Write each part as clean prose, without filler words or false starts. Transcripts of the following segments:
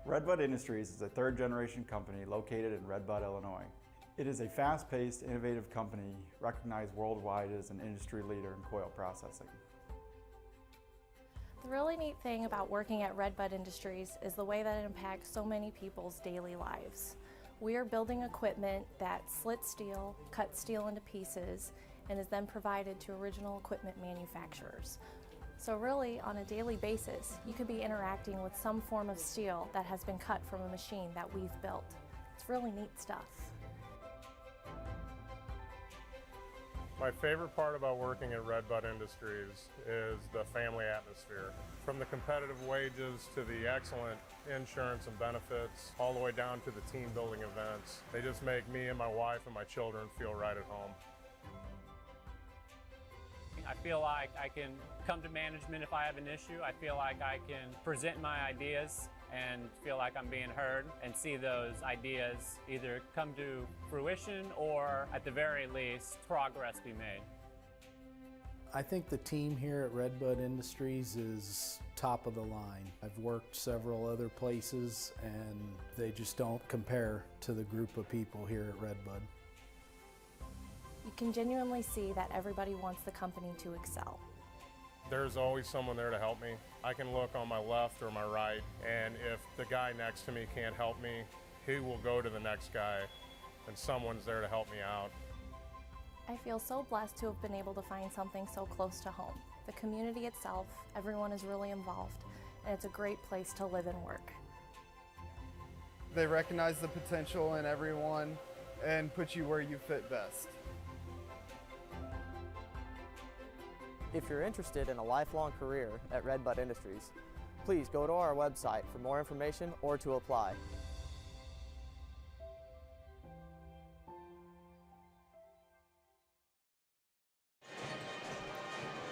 Redbud Industries is a third-generation company located in Redbud, Illinois. It is a fast-paced, innovative company recognized worldwide as an industry leader in coil processing. The really neat thing about working at Redbud Industries is the way that it impacts so many people's daily lives. We are building equipment that slits steel, cuts steel into pieces, and is then provided to original equipment manufacturers. So really, on a daily basis, you could be interacting with some form of steel that has been cut from a machine that we've built. It's really neat stuff. My favorite part about working at Redbud Industries is the family atmosphere. From the competitive wages to the excellent insurance and benefits, all the way down to the team building events. They just make me and my wife and my children feel right at home. I feel like I can come to management if I have an issue. I feel like I can present my ideas and feel like I'm being heard and see those ideas either come to fruition or, at the very least, progress be made. I think the team here at Redbud Industries is top of the line. I've worked several other places and they just don't compare to the group of people here at Redbud. You can genuinely see that everybody wants the company to excel. There's always someone there to help me. I can look on my left or my right, and if the guy next to me can't help me, he will go to the next guy, and someone's there to help me out. I feel so blessed to have been able to find something so close to home. The community itself, everyone is really involved, and it's a great place to live and work. They recognize the potential in everyone and put you where you fit best. If you're interested in a lifelong career at Redbud Industries, please go to our website for more information or to apply.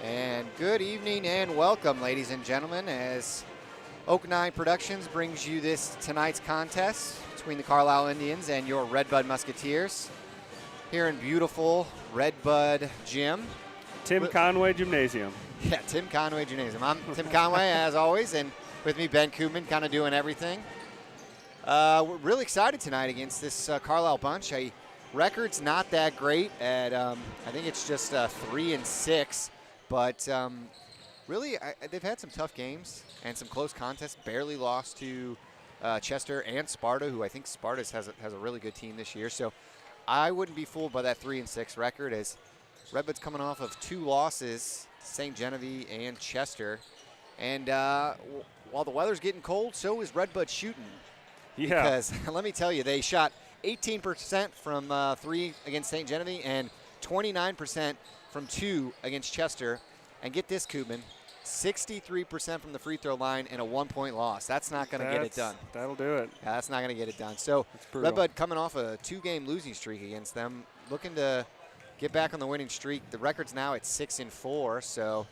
And good evening and welcome, ladies and gentlemen, as Oak 9 Productions brings you tonight's contest between the Carlyle Indians and your Redbud Musketeers here in beautiful Redbud Gym. Tim Conway Gymnasium. Yeah, Tim Conway Gymnasium. I'm Tim Conway, as always, and with me, Ben Koopman, kind of doing everything. We're really excited tonight against this Carlyle bunch. Record's not that great at, I think it's just 3-6, but really, they've had some tough games and some close contests. Barely lost to Chester and Sparta, who I think Sparta has a really good team this year. So I wouldn't be fooled by that 3-6 record, as Redbud's coming off of 2 losses, St. Genevieve and Chester. And while the weather's getting cold, so is Redbud shooting. Yeah. Because let me tell you, they shot 18% from 3 against St. Genevieve and 29% from 2 against Chester. And get this, Koopman, 63% from the free throw line and a 1-point loss. That's not going to get it done. That'll do it. Yeah, that's not going to get it done. So Redbud coming off a 2-game losing streak against them, looking to get back on the winning streak. The record's now at 6-4, so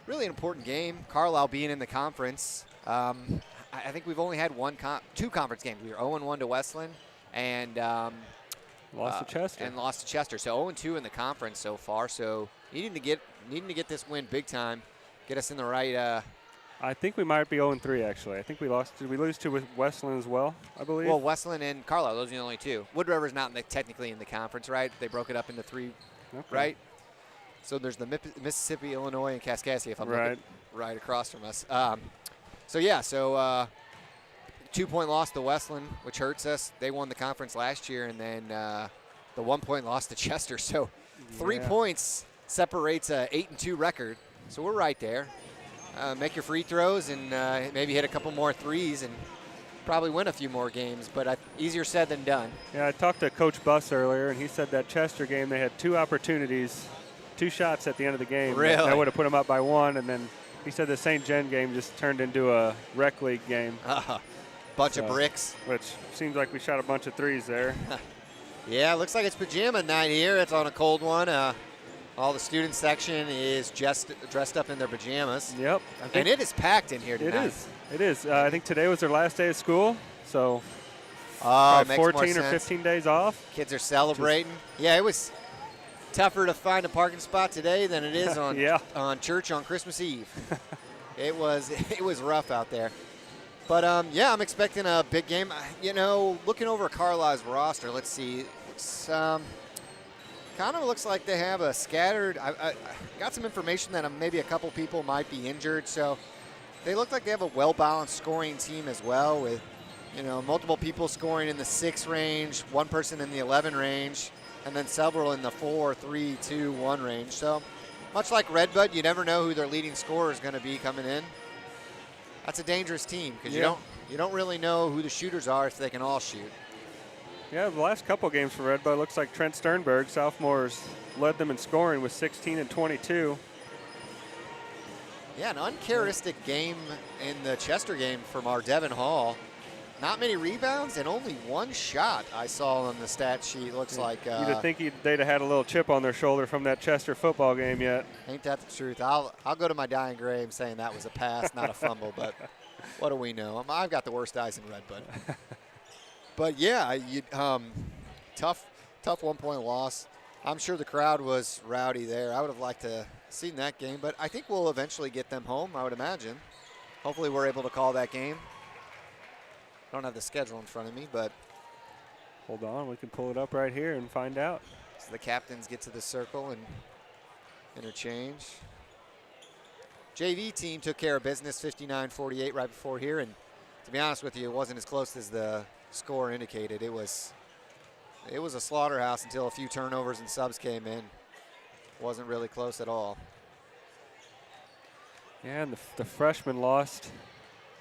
really an important game. Carlyle being in the conference. I think we've only had 2 conference games. We were 0-1 to Westland and lost to Chester. So 0-2 in the conference so far. So needing to get this win big time, get us in the right. I think we might be 0-3 actually. I think we lost. Did we lose to Westland as well? I believe. Well, Westland and Carlisle, those are the only 2. Wood River's not technically in the conference, right? They broke it up into 3, right? So there's the Mississippi, Illinois, and Kaskaskia, if I'm looking right across from us. So 2-point loss to Westland, which hurts us. They won the conference last year, and then the 1-point loss to Chester. So 3 points separates a 8-2 record. So we're right there. Make your free throws and maybe hit a couple more threes and probably win a few more games, but easier said than done. Yeah, I talked to Coach Buss earlier, and he said that Chester game, they had 2 opportunities, 2 shots at the end of the game. Really? That would have put them up by 1, and then he said the St. Gen game just turned into a rec league game. Bunch of bricks. Which seems like we shot a bunch of threes there. Yeah, looks like it's pajama night here. It's on a cold one. All the student section is just dressed up in their pajamas. Yep. And it is packed in here tonight. It is. I think today was their last day of school, so 14 or 15 days off. Kids are celebrating. Yeah, it was tougher to find a parking spot today than it is on church on Christmas Eve. It was rough out there. But, yeah, I'm expecting a big game. Looking over Carlisle's roster, let's see. It's kind of looks like they have a scattered – I got some information that maybe a couple people might be injured. So they look like they have a well-balanced scoring team as well with, multiple people scoring in the 6 range, one person in the 11 range, and then several in the 4, 3, 2, 1 range. So much like Redbud, you never know who their leading scorer is going to be coming in. That's a dangerous team because you don't really know who the shooters are if they can all shoot. Yeah, the last couple games for Redbud looks like Trent Sternberg, sophomores, led them in scoring with 16 and 22. Yeah, an uncharacteristic game in the Chester game from our Devin Hall. Not many rebounds and only 1 shot I saw on the stat sheet. Looks like you'd think they'd have had a little chip on their shoulder from that Chester football game yet. Ain't that the truth? I'll go to my dying grave saying that was a pass, not a fumble. But what do we know? I've got the worst eyes in Redbud. But yeah, tough 1-point loss. I'm sure the crowd was rowdy there. I would have liked to seen that game, but I think we'll eventually get them home, I would imagine. Hopefully we're able to call that game. I don't have the schedule in front of me, but hold on, we can pull it up right here and find out. So the captains get to the circle and interchange. JV team took care of business 59-48 right before here, and to be honest with you, it wasn't as close as the score indicated. It was a slaughterhouse until a few turnovers and subs came in. Wasn't really close at all. Yeah, and the freshmen lost.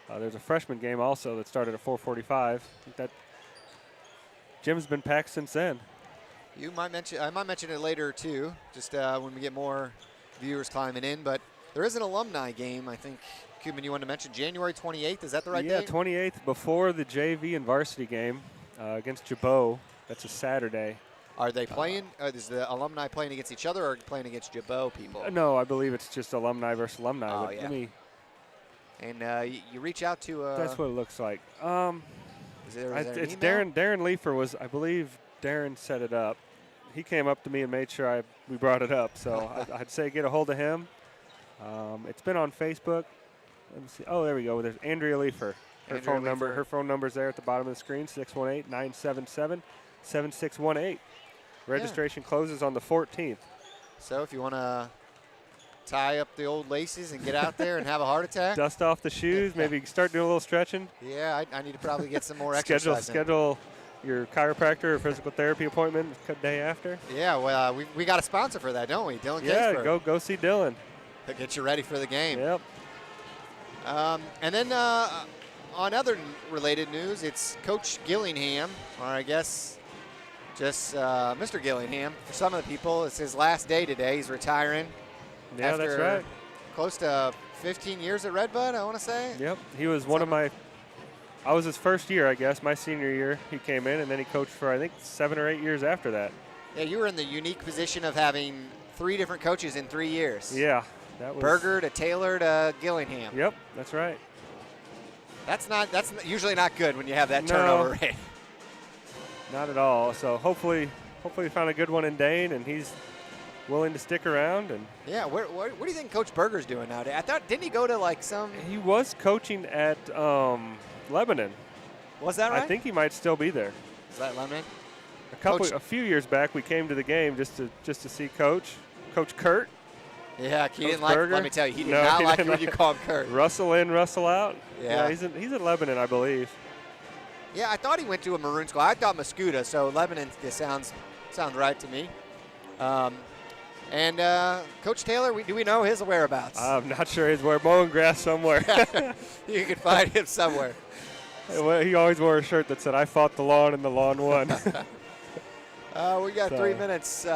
There's a freshman game also that started at 4:45. That gym's been packed since then. I might mention it later too, just when we get more viewers climbing in. But there is an alumni game, I think. Cuban, you wanted to mention January 28th. Is that the right date? Yeah, 28th before the JV and varsity game against Jabot. That's a Saturday. Are they playing? Is the alumni playing against each other or playing against Jabot people? No, I believe it's just alumni versus alumni. Oh, but yeah. And you reach out to. That's what it looks like. Is there it's an Darren Leifer was, I believe Darren set it up. He came up to me and made sure we brought it up. So I'd say get a hold of him. It's been on Facebook. Let me see. Oh, there we go. There's Andrea Leifer. Her phone number's there at the bottom of the screen, 618-977-7618. Registration closes on the 14th. So if you want to tie up the old laces and get out there and have a heart attack. Dust off the shoes, maybe start doing a little stretching. Yeah, I need to probably get some more exercise. Schedule your chiropractor or physical therapy appointment the day after. Yeah, well, we got a sponsor for that, don't we? Dylan Kingsburg. Yeah, go see Dylan. To get you ready for the game. Yep. And then on other related news, it's Coach Gillingham, or I guess just Mr. Gillingham. For some of the people, it's his last day today. He's retiring. Yeah, that's right. Close to 15 years at Redbud, I want to say. Yep. He was I was his first year, I guess. My senior year, he came in, and then he coached for, I think, 7 or 8 years after that. Yeah, you were in the unique position of having 3 different coaches in 3 years. Yeah. That was Berger to Taylor to Gillingham. Yep, that's right. That's usually not good when you have that turnover rate. Not at all. So hopefully we found a good one in Dane, and he's willing to stick around. And yeah, what do you think Coach Berger's doing nowadays? I thought, didn't he go to like some? He was coaching at Lebanon. Was that right? I think he might still be there. Is that Lebanon? A few years back, we came to the game just to see Coach Kurt. Yeah, he didn't like. Berger. Let me tell you, he did not like it when you called Kurt. Russell in, Russell out. Yeah, he's at Lebanon, I believe. Yeah, I thought he went to a maroon school. I thought Musketeers, so Lebanon sounds right to me. And Coach Taylor, do we know his whereabouts? I'm not sure he's mowing grass somewhere. You can find him somewhere. He always wore a shirt that said, "I fought the lawn and the lawn won." We got 3 minutes.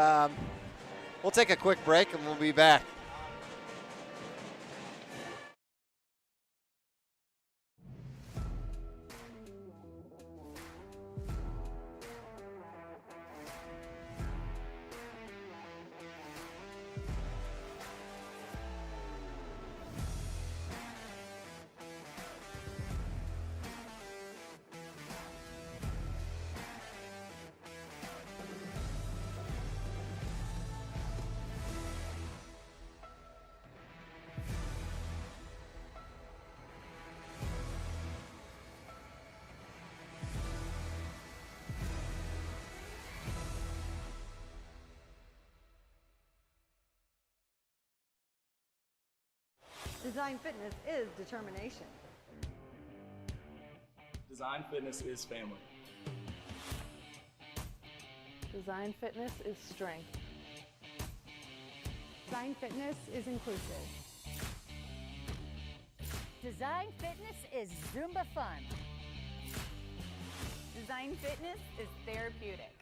We'll take a quick break and we'll be back. Design Fitness is determination. Design Fitness is family. Design Fitness is strength. Design Fitness is inclusive. Design Fitness is Zumba fun. Design Fitness is therapeutic.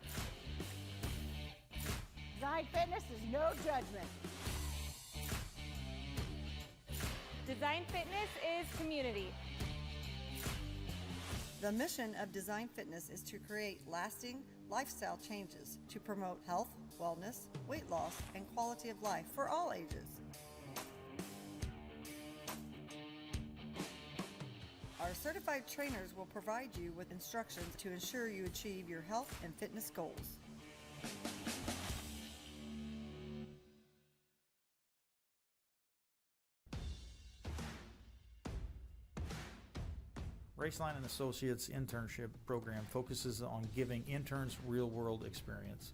Design Fitness is no judgment. Design Fitness is community. The mission of Design Fitness is to create lasting lifestyle changes to promote health, wellness, weight loss, and quality of life for all ages. Our certified trainers will provide you with instructions to ensure you achieve your health and fitness goals. Raceline and Associates internship program focuses on giving interns real-world experience.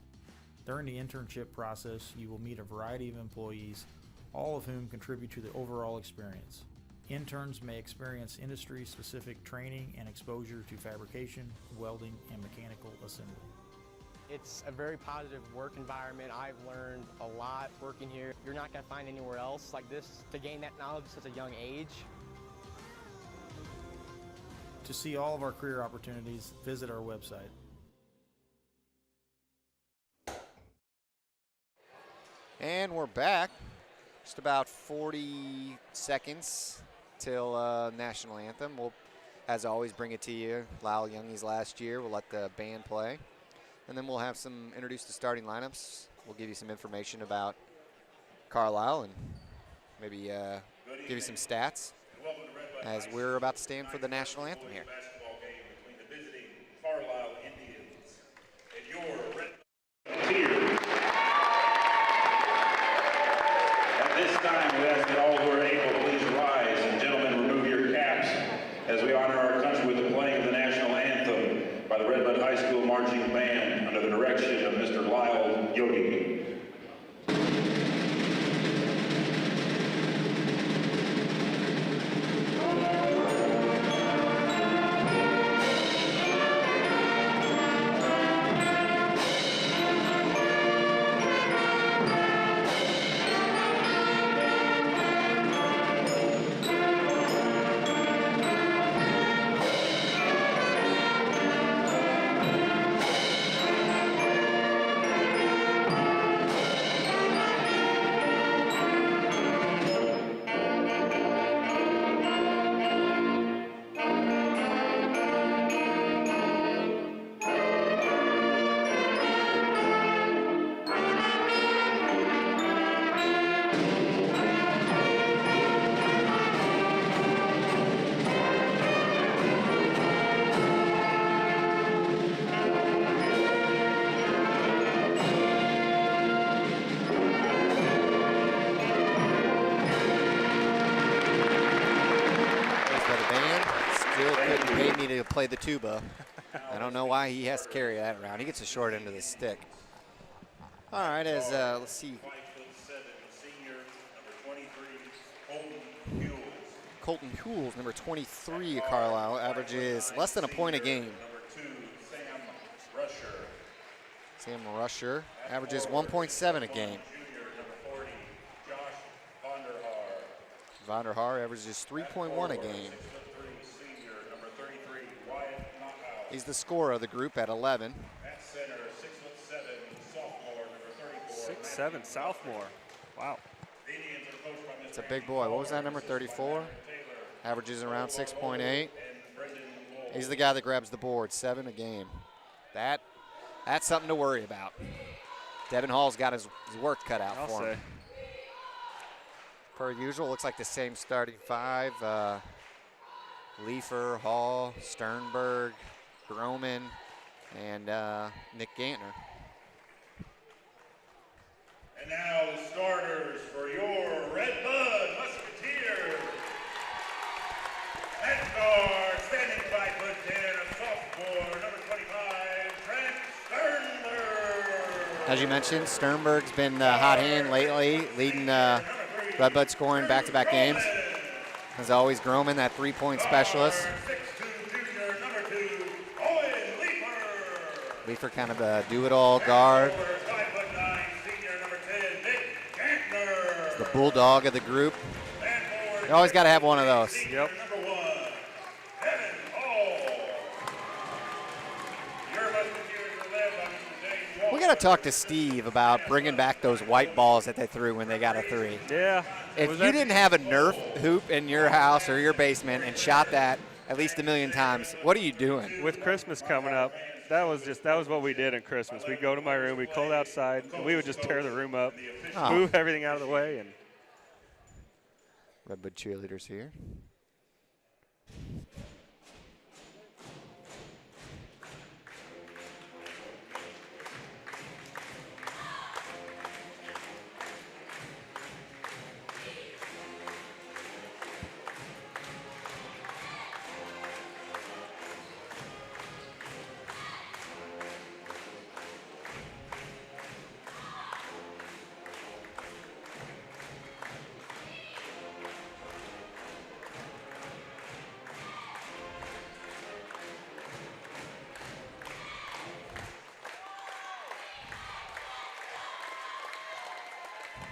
During the internship process, you will meet a variety of employees, all of whom contribute to the overall experience. Interns may experience industry-specific training and exposure to fabrication, welding, and mechanical assembly. It's a very positive work environment. I've learned a lot working here. You're not going to find anywhere else like this to gain that knowledge at such a young age. To see all of our career opportunities, visit our website. And we're back. Just about 40 seconds till national anthem. We'll, as always, bring it to you. Lyle Youngie's last year. We'll let the band play. And then we'll have some introduce the starting lineups. We'll give you some information about Carlyle and maybe give you some stats as we're about to stand for the national anthem here. Basketball game between the visiting Carlyle Indians and your Musketeers. At this time, we ask that all who are able, please rise, and gentlemen, remove your caps as we honor our country with the playing of the national anthem by the Redbud High School Marching Band under the direction of Mr. Lyle Yogi. Play the tuba. I don't know why he has to carry that around. He gets the short end of the stick. All right, as let's see. 5'7" senior, number 23, Colton Hules, number 23 at Carlyle, averages less than a point a game. Number 2, Sam Rusher. Sam Rusher averages 1.7 a game. Junior, number 40, Josh Vonderhaar averages 3.1 a game. He's the scorer of the group at 11. At center, 6'7", sophomore, number 34. 6'7", sophomore. Wow. It's a big boy. What was that, number 34? Averages around 6.8. He's the guy that grabs the board, 7 a game. That's something to worry about. Devin Hall's got his work cut out for him. Per usual, looks like the same starting five. Leifer, Hall, Sternberg, Groman, and Nick Gantner. And now the starters for your Redbud Musketeers. At guard, standing 5'10", a sophomore, number 25, Trent Sternberg. As you mentioned, Sternberg's been hot hand lately, leading Redbud scoring back-to-back games. As always, Groman, that three-point specialist. Leafer kind of a do-it-all guard. He's the bulldog of the group. You always got to have one of those. Yep. We got to talk to Steve about bringing back those white balls that they threw when they got a three. Yeah. If you didn't have a Nerf hoop in your house or your basement and shot that at least a million times, what are you doing? With Christmas coming up, that was what we did in Christmas. We'd go to my room, we'd cold outside, and we would just tear the room up, move everything out of the way. And Redbud cheerleaders here.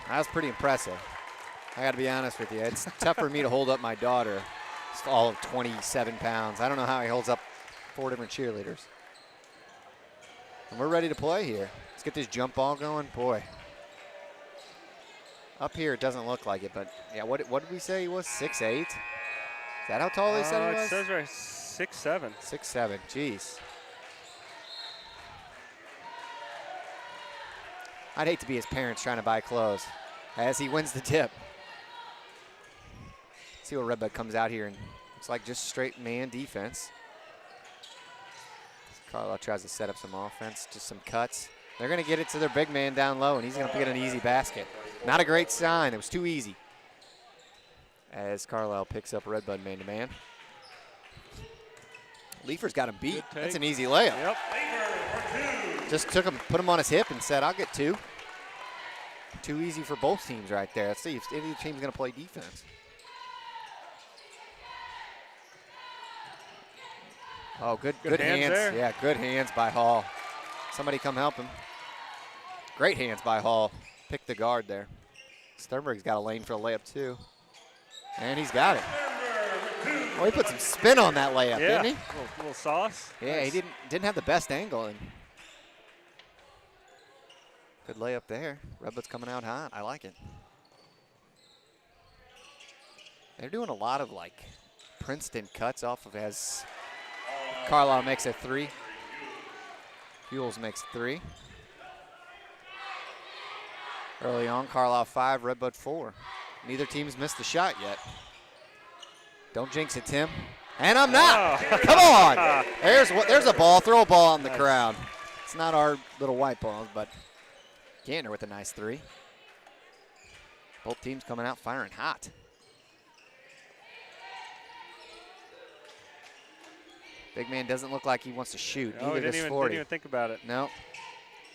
That was pretty impressive. I got to be honest with you. It's tough for me to hold up my daughter. It's all of 27 pounds. I don't know how he holds up 4 different cheerleaders. And we're ready to play here. Let's get this jump ball going. Boy. Up here, it doesn't look like it, but yeah, what did we say he was? 6'8"? Is that how tall they said he was? It says right 6'7". 6'7", jeez. I'd hate to be his parents trying to buy clothes as he wins the tip. See what Redbud comes out here and looks like just straight man defense. Carlyle tries to set up some offense, just some cuts. They're going to get it to their big man down low, and he's going to get an easy basket. Not a great sign. It was too easy. As Carlyle picks up Redbud man-to-man. Leafer's got him beat. That's an easy layup. Yep. Just took him, put him on his hip and said, I'll get 2. Too easy for both teams right there. Let's see if any team's going to play defense. Oh, good hands. There. Yeah, good hands by Hall. Somebody come help him. Great hands by Hall. Pick the guard there. Sternberg's got a lane for a layup too. And he's got it. Oh, he put some spin on that layup, didn't he? A little sauce. Yeah, Nice. he didn't have the best angle. And good layup there. Redbud's coming out hot. I like it. They're doing a lot of like Princeton cuts off of as Carlyle makes a 3. Fuels makes 3. Early on, Carlyle 5, Redbud 4. Neither team's missed a shot yet. Don't jinx it, Tim. And I'm not. Oh. Come on. There's a ball. Throw a ball on the crowd. It's not our little white balls, but Gantner with a nice 3. Both teams coming out firing hot. Big man doesn't look like he wants to shoot. No, he didn't even think about it. No.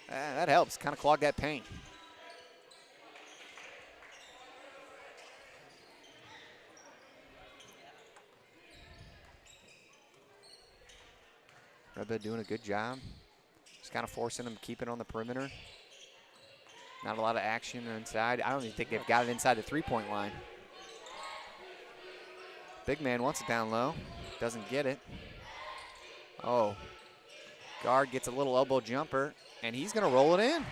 That helps. Kind of clog that paint. Redbud doing a good job. Just kind of forcing them to keep it on the perimeter. Not a lot of action inside. I don't even think they've got it inside the three-point line. Big man wants it down low. Doesn't get it. Oh. Guard gets a little elbow jumper, and he's going to roll it in.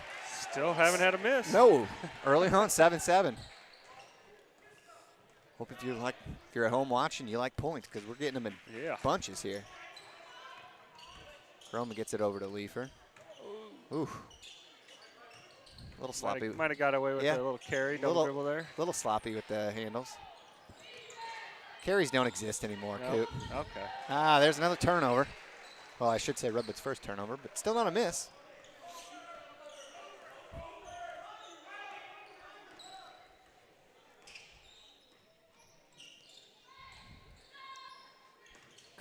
Still haven't had a miss. No. Early on, 7-7. Hope if you're at home watching, you like points because we're getting them in bunches here. Roman gets it over to Leafer. Ooh. A little sloppy. Might have got away with a little carry, double dribble there. A little sloppy with the handles. Carries don't exist anymore, Coop. Okay. There's another turnover. Well, I should say Redbud's first turnover, but still not a miss.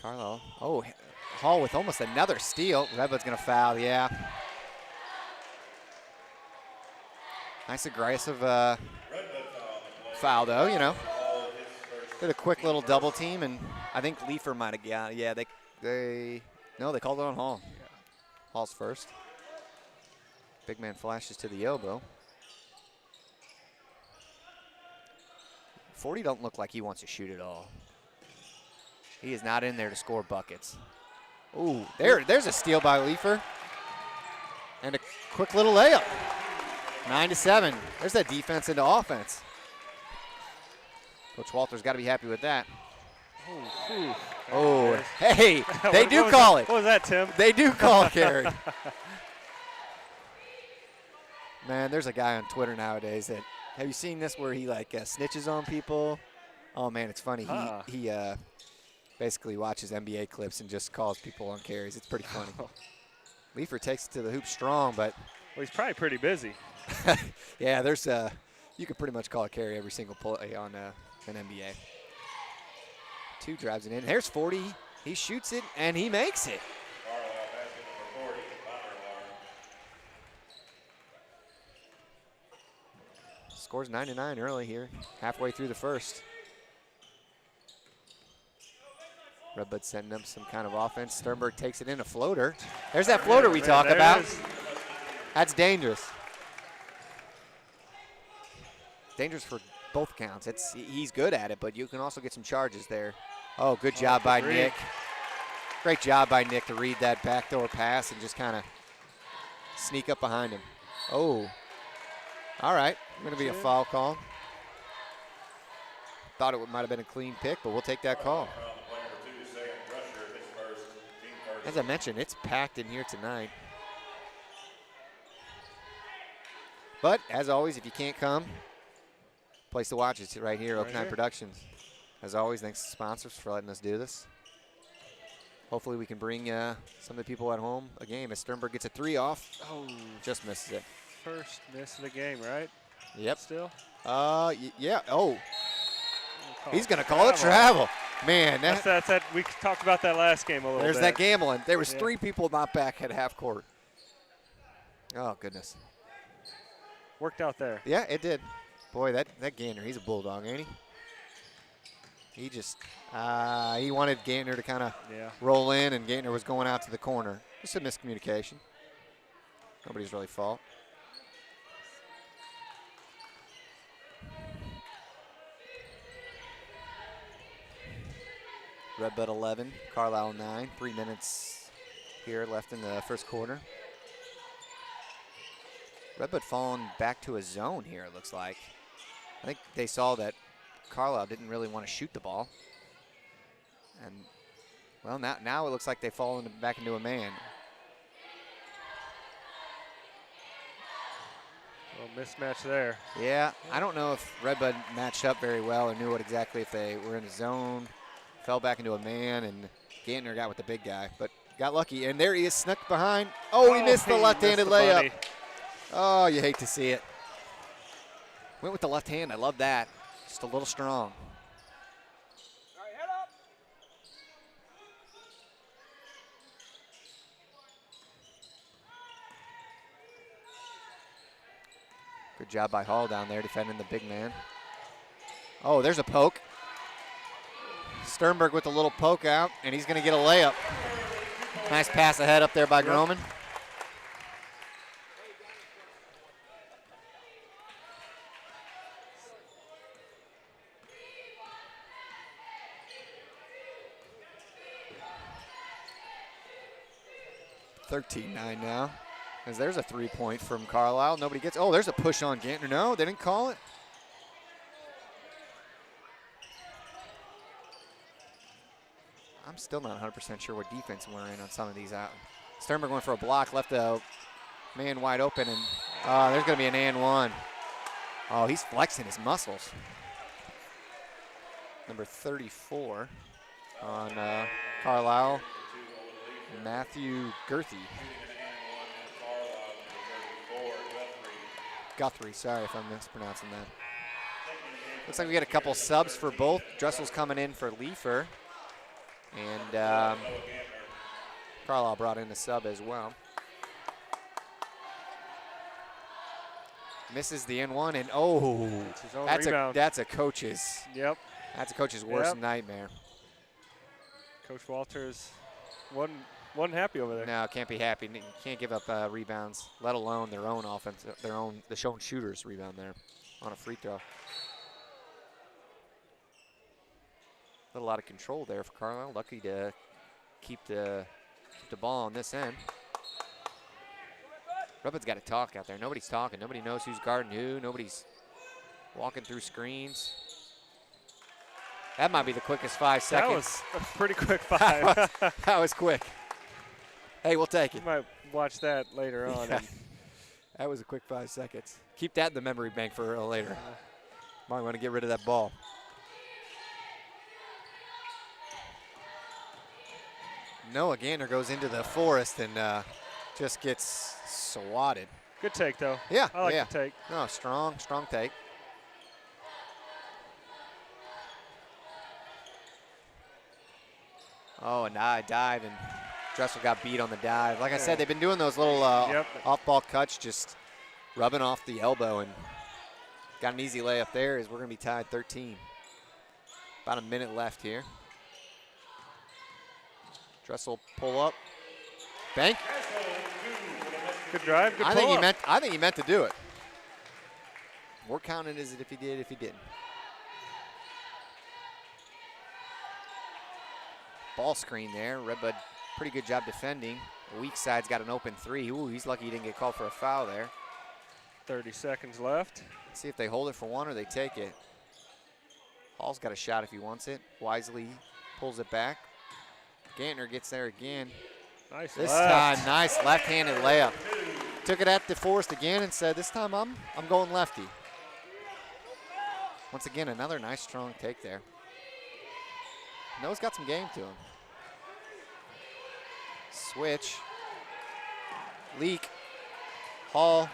Carlyle. Oh, Hall with almost another steal. Redbud's going to foul, yeah. Nice aggressive foul, though, you know. Did a quick little double team, and I think Leifer might have got it. Yeah, they called it on Hall. Yeah. Hall's first. Big man flashes to the elbow. 40 don't look like he wants to shoot at all. He is not in there to score buckets. Ooh, there's a steal by Leifer. And a quick little layup. 9-7. There's that defense into offense. Coach Walter's got to be happy with that. Oh, hey, they do call it. What was that, Tim? They do call it carry. Man, there's a guy on Twitter nowadays that, have you seen this where he like snitches on people? Oh man, it's funny. He basically watches NBA clips and just calls people on carries. It's pretty funny. Leifer takes it to the hoop strong, but well, he's probably pretty busy. Yeah, there's you could pretty much call a carry every single play on an NBA. 2 drives it in. Here's 40. He shoots it and he makes it. Scores 9-9 early here, halfway through the first. Redbud setting up some kind of offense. Sternberg takes it in, a floater. There's that floater we talk about. That's dangerous. Dangerous for both counts. He's good at it, but you can also get some charges there. Oh, good job by Nick. Great job by Nick to read that backdoor pass and just kind of sneak up behind him. Oh. All right, going to be a foul call. Thought it might have been a clean pick, but we'll take that call. As I mentioned, it's packed in here tonight. But, as always, if you can't come, place to watch is right here, Oak Nine Productions. As always, thanks to sponsors for letting us do this. Hopefully we can bring some of the people at home a game as Sternberg gets a 3 off. Oh, just misses it. First miss of the game, right? Yep. Still? Yeah. Oh. He's going to call it travel. Man, that's we talked about that last game a little bit. There's that gambling. There was 3 people not back at half court. Oh, goodness. Worked out there. Yeah, it did. Boy, that Gander, he's a bulldog, ain't he? He just, he wanted Gantner to kind of roll in, and Gantner was going out to the corner. Just a miscommunication. Nobody's really fault. Redbud 11, Carlyle 9. 3 minutes here left in the first quarter. Redbud falling back to a zone here, it looks like. I think they saw that Carlyle didn't really want to shoot the ball. And, well, now it looks like they fall back into a man. A little mismatch there. Yeah, I don't know if Redbud matched up very well or knew what exactly if they were in a zone. Fell back into a man, and Gantner got with the big guy, but got lucky. And there he is, snuck behind. Oh, he missed the left-handed layup. Buddy. Oh, you hate to see it. Went with the left hand. I love that. Just a little strong. All right, head up. Good job by Hall down there defending the big man. Oh, there's a poke. Sternberg with a little poke out, and he's going to get a layup. Nice pass ahead up there by Groman. $13-9 now. As there's a 3-point from Carlyle. Nobody gets. Oh, there's a push on Gantner. No, they didn't call it. I'm still not 100% sure what defense we're in on some of these out. Sternberg went for a block, left a man wide open, and there's going to be an and one. Oh, he's flexing his muscles. Number 34 on Carlyle, Matthew Gerthy. Guthrie, sorry if I'm mispronouncing that. Looks like we got a couple subs for both. Dressel's coming in for Leifer. And Carlyle brought in a sub as well. Misses the N1, and oh, that's a coach's. Yep. That's a coach's worst nightmare. Coach Walters wasn't happy over there. No, can't be happy. Can't give up rebounds, let alone their own offense, the own shooters rebound there on a free throw. A lot of control there for Carlyle. Lucky to keep the ball on this end. Redbud's got to talk out there. Nobody's talking. Nobody knows who's guarding who. Nobody's walking through screens. That might be the quickest 5 seconds. That was a pretty quick 5. that was quick. Hey, we'll take it. You might watch that later on. Yeah. That was a quick 5 seconds. Keep that in the memory bank for later. Might want to get rid of that ball. Noah Gander goes into the forest and just gets swatted. Good take, though. Yeah. I like the take. No, strong take. Oh, and I dive, and Dressel got beat on the dive. Like I said, they've been doing those little off-ball cuts, just rubbing off the elbow, and got an easy layup there as we're going to be tied 13. About a minute left here. Dressel pull up. Bank. Good drive, good I think he meant to do it. We're counting as if he did, if he didn't. Ball screen there. Redbud, pretty good job defending. The weak side's got an open 3. Ooh, he's lucky he didn't get called for a foul there. 30 seconds left. Let's see if they hold it for one or they take it. Hall's got a shot if he wants it. Wisely pulls it back. Gantner gets there again. Nice this left. time, nice left-handed layup. Took it at the forest again and said, this time I'm going lefty. Once again, another nice strong take there. Noah's got some game to him. Switch. Leak. Hall.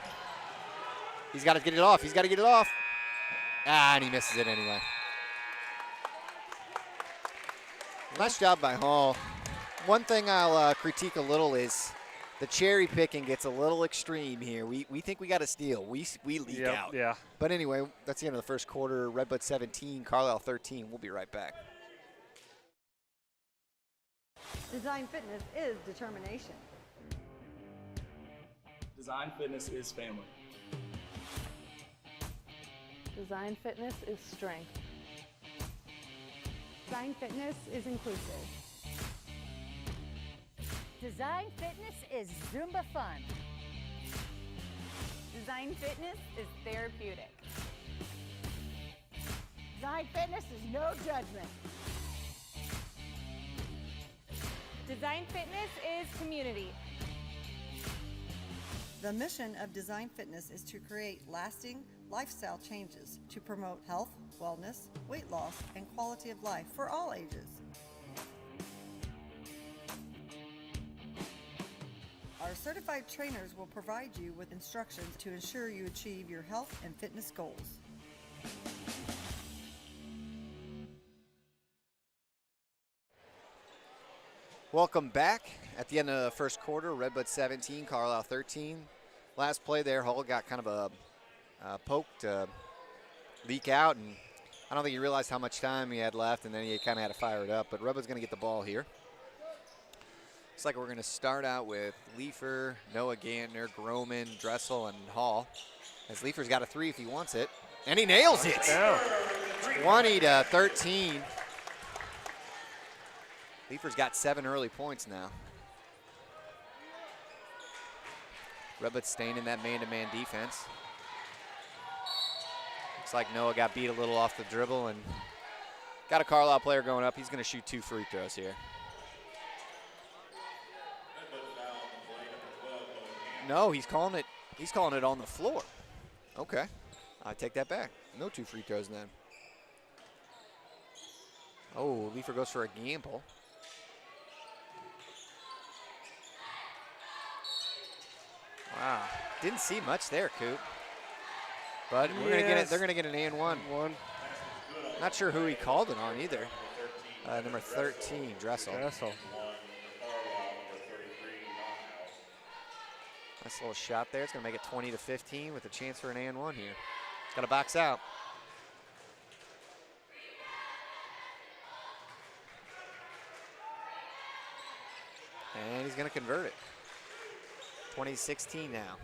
He's got to get it off. He's got to get it off. And he misses it anyway. Nice job by Hall. One thing I'll critique a little is the cherry picking gets a little extreme here. We think we got a steal. We leak out. Yeah. But anyway, that's the end of the first quarter. Redbud 17, Carlyle 13. We'll be right back. Design Fitness is determination. Design Fitness is family. Design Fitness is strength. Design Fitness is inclusive. Design Fitness is Zumba fun. Design Fitness is therapeutic. Design Fitness is no judgment. Design Fitness is community. The mission of Design Fitness is to create lasting lifestyle changes to promote health, wellness, weight loss, and quality of life for all ages. Our certified trainers will provide you with instructions to ensure you achieve your health and fitness goals. Welcome back. At the end of the first quarter, Redbud 17, Carlyle 13. Last play there, Hull got kind of a poked, leak out, and I don't think he realized how much time he had left, and then he kind of had to fire it up. But Redbud's going to get the ball here. Looks like we're going to start out with Leifer, Noah Gantner, Groman, Dressel, and Hall. As Leifer's got a 3 if he wants it, and he nails it. 20-13. Leifer's got 7 early points now. Redbud staying in that man-to-man defense. Looks like Noah got beat a little off the dribble and got a Carlyle player going up. He's going to shoot 2 free throws here. No, he's calling it. He's calling it on the floor. Okay, I take that back. No 2 free throws then. Oh, Leifer goes for a gamble. Wow, didn't see much there, Coop. But we're gonna get it. They're gonna get an and-one. Not sure who he called it on either. Number 13, Dressel. Nice little shot there. It's gonna make it 20-15 with a chance for an and-one here. Got to box out. And he's going to convert it. 20-16 now.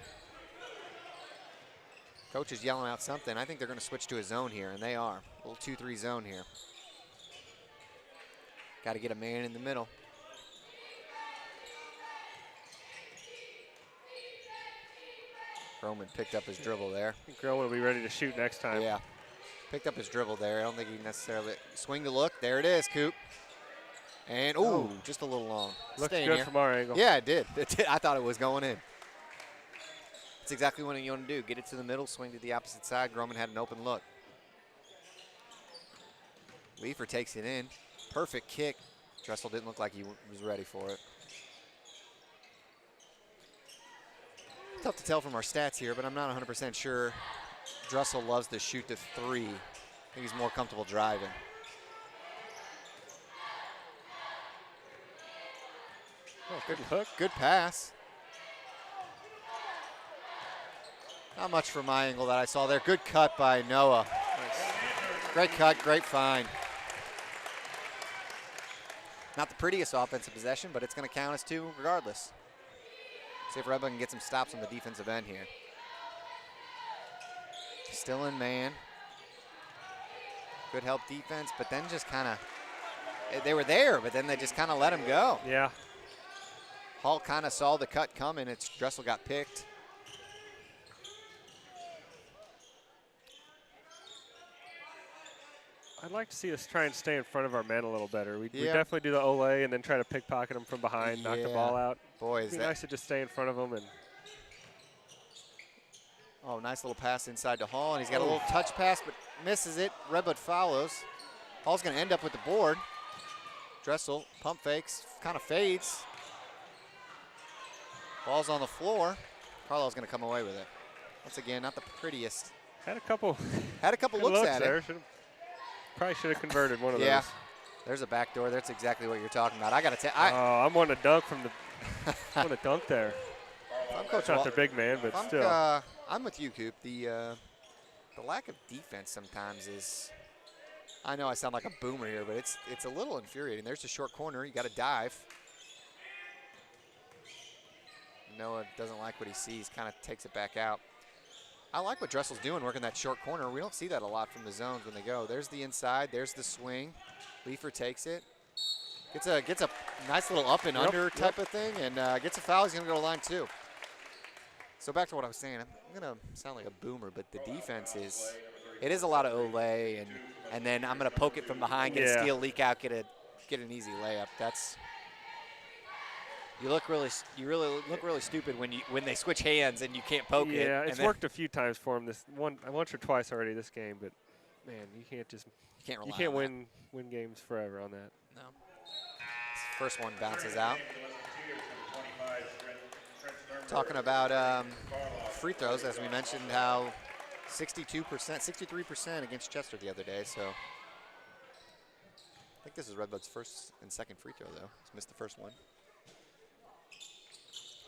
Coach is yelling out something. I think they're going to switch to a zone here, and they are. A little 2-3 zone here. Got to get a man in the middle. Roman picked up his dribble there. I think Roman will be ready to shoot next time. Yeah. Picked up his dribble there. I don't think he necessarily swing the look. There it is, Coop. And, ooh, just a little long. Looks Staying good here. from our angle. Yeah, it did. I thought it was going in. That's exactly what you want to do. Get it to the middle, swing to the opposite side. Groman had an open look. Leifer takes it in. Perfect kick. Dressel didn't look like he was ready for it. Tough to tell from our stats here, but I'm not 100% sure. Dressel loves to shoot the three. I think he's more comfortable driving. Oh, good hook. Good pass. Not much from my angle that I saw there. Good cut by Noah. Nice. Great cut, great find. Not the prettiest offensive possession, but it's going to count as two regardless. See if Redbud can get some stops on the defensive end here. Still in man. Good help defense, but then just kind of, they were there, but then they just kind of let him go. Yeah. Hall kind of saw the cut coming. Dressel got picked. I'd like to see us try and stay in front of our men a little better. We definitely do the ole and then try to pickpocket them from behind, knock the ball out. Boy, It'd be nice to just stay in front of them. And oh, nice little pass inside to Hall, and he's got a little touch pass, but misses it. Redbud follows. Hall's going to end up with the board. Dressel pump fakes, kind of fades. Ball's on the floor. Carlyle's going to come away with it. Once again, not the prettiest. Had a couple looks at there. it. Probably should have converted one of those. Yeah, there's a back door. That's exactly what you're talking about. I got to tell. I'm wanting to dunk from the. I want to dunk there. I'm Coach not their big man, but still. I'm with you, Coop. The lack of defense sometimes is. I know I sound like a boomer here, but it's a little infuriating. There's a short corner. You got to dive. Noah doesn't like what he sees. Kind of takes it back out. I like what Dressel's doing, working that short corner. We don't see that a lot from the zones when they go. There's the inside. There's the swing. Leifer takes it. Gets a nice little up and under type of thing, and gets a foul. He's going to go to line two. So back to what I was saying. I'm going to sound like a boomer, but the defense is a lot of ole, and then I'm going to poke it from behind, get a steal, leak out, get an easy layup. You really look really stupid when they switch hands and you can't poke it. Yeah, it's worked a few times for him once or twice already this game, but man, you can't win games forever on that. No. First one bounces out. Talking about free throws, as we mentioned, how 63% against Chester the other day. So I think this is Redbud's first and second free throw though. He's missed the first one.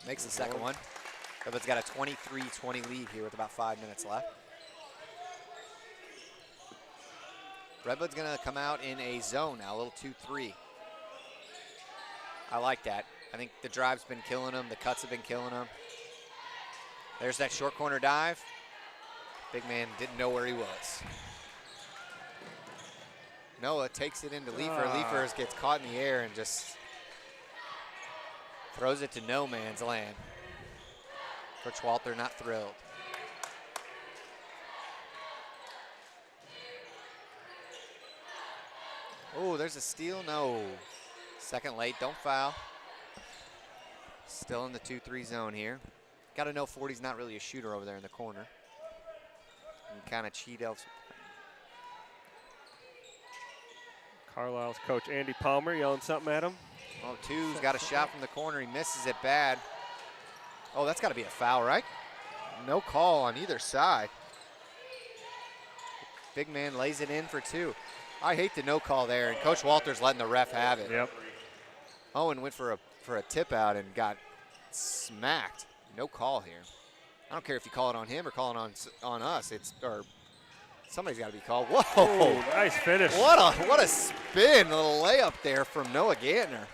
Makes the second one. Redbud's got a 23-20 lead here with about 5 minutes left. Redbud's going to come out in a zone now, a little 2-3. I like that. I think the drive's been killing them. The cuts have been killing them. There's that short corner dive. Big man didn't know where he was. Noah takes it into Leifer. Leifer gets caught in the air and just throws it to no man's land. Coach Walter not thrilled. Oh, there's a steal. No. Second late. Don't foul. Still in the 2-3 zone here. Got to know 40's not really a shooter over there in the corner. And kind of cheat else. Carlisle's coach Andy Palmer yelling something at him. Oh, two's got a shot from the corner. He misses it bad. Oh, that's got to be a foul, right? No call on either side. Big man lays it in for two. I hate the no call there, and Coach Walter's letting the ref have it. Yep. Owen went for a tip out and got smacked. No call here. I don't care if you call it on him or call it on us. Somebody's got to be called. Whoa! Oh, nice finish. What a spin, a little layup there from Noah Gantner.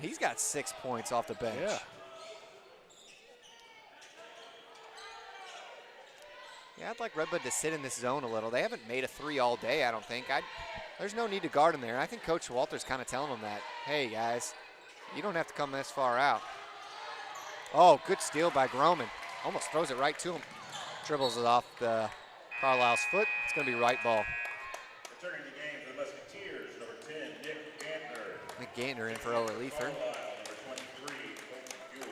He's got 6 points off the bench. Yeah. Yeah, I'd like Redbud to sit in this zone a little. They haven't made a three all day, I don't think. There's no need to guard him there. I think Coach Walter's kind of telling them that, hey, guys, you don't have to come this far out. Oh, good steal by Groman. Almost throws it right to him. Dribbles it off the Carlyle's foot. It's going to be right ball. Returning the game for the Musketeers, number 10, Nick Gantner. Nick Gantner in for a reliever. Carlyle, number 23, Colton Buell.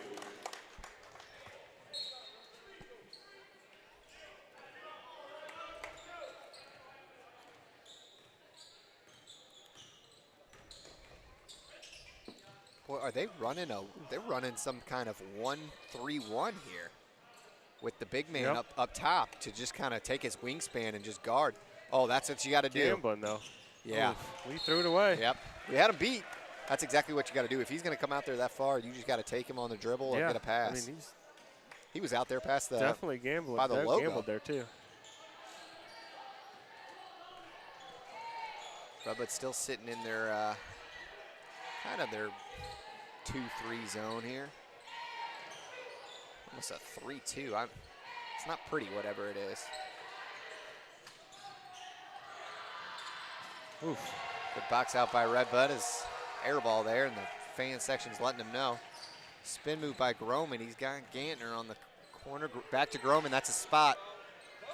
Boy, are they running they're running some kind of 1-3-1 here with the big man up top to just kind of take his wingspan and just guard. Oh, that's what you got to do. Gambling, though. Yeah. Oof, we threw it away. Yep. We had him beat. That's exactly what you got to do. If he's going to come out there that far, you just got to take him on the dribble or get a pass. I mean, he was out there past the definitely gambling. by the logo. Gambled there, too. Redbud's still sitting in their kind of their 2-3 zone here. Almost a 3-2. It's not pretty, whatever it is. Oof. Good box out by Redbud is air ball there, and the fan section's letting him know. Spin move by Groman. He's got Gantner on the corner. Back to Groman. That's a spot.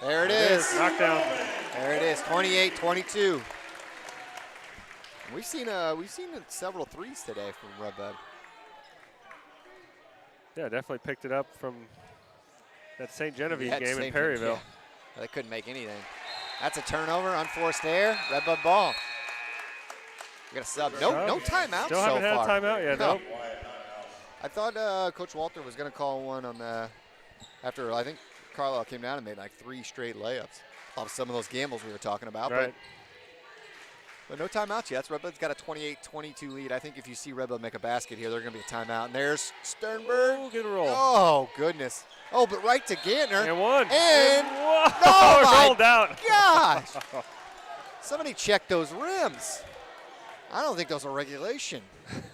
There it is. Knockdown. There it is. 28-22. We've seen several threes today from Redbud. Yeah, definitely picked it up from that St. Genevieve game in St. Perryville. Yeah. They couldn't make anything. That's a turnover, unforced error, Redbud ball. We got a sub. No timeout Still so haven't had far. a timeout yet, nope. I thought Coach Walter was going to call one on the after I think Carlyle came down and made like 3 straight layups off some of those gambles we were talking about. Right. But no timeouts yet. Redbud's got a 28-22 lead. I think if you see Redbud make a basket here, they're going to be a timeout. And there's Sternberg. Oh, good roll. Oh, goodness. Oh, but right to Gantner. And one. And oh, my rolled out. Gosh. Somebody check those rims. I don't think those are regulation.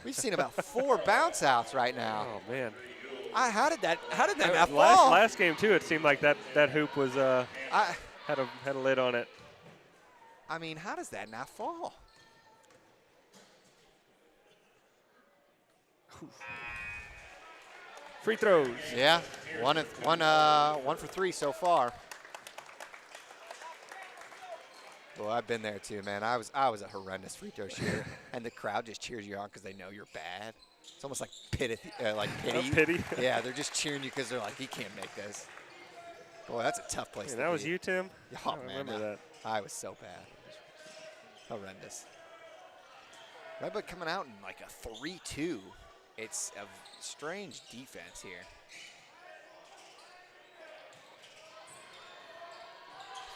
We've seen about 4 bounce outs right now. Oh, man. How did that not fall? Last game, too, it seemed like that hoop was had a lid on it. I mean, how does that not fall? Free throws. Yeah, one for 3 so far. Well, I've been there too, man. I was a horrendous free throw shooter, and the crowd just cheers you on because they know you're bad. It's almost like pity. Pity. Yeah, they're just cheering you because they're like, he can't make this. Boy, that's a tough place to be. That was you, Tim? Oh, I man, remember that. I was so bad. Horrendous. Redbud coming out in like a 3-2. It's a strange defense here.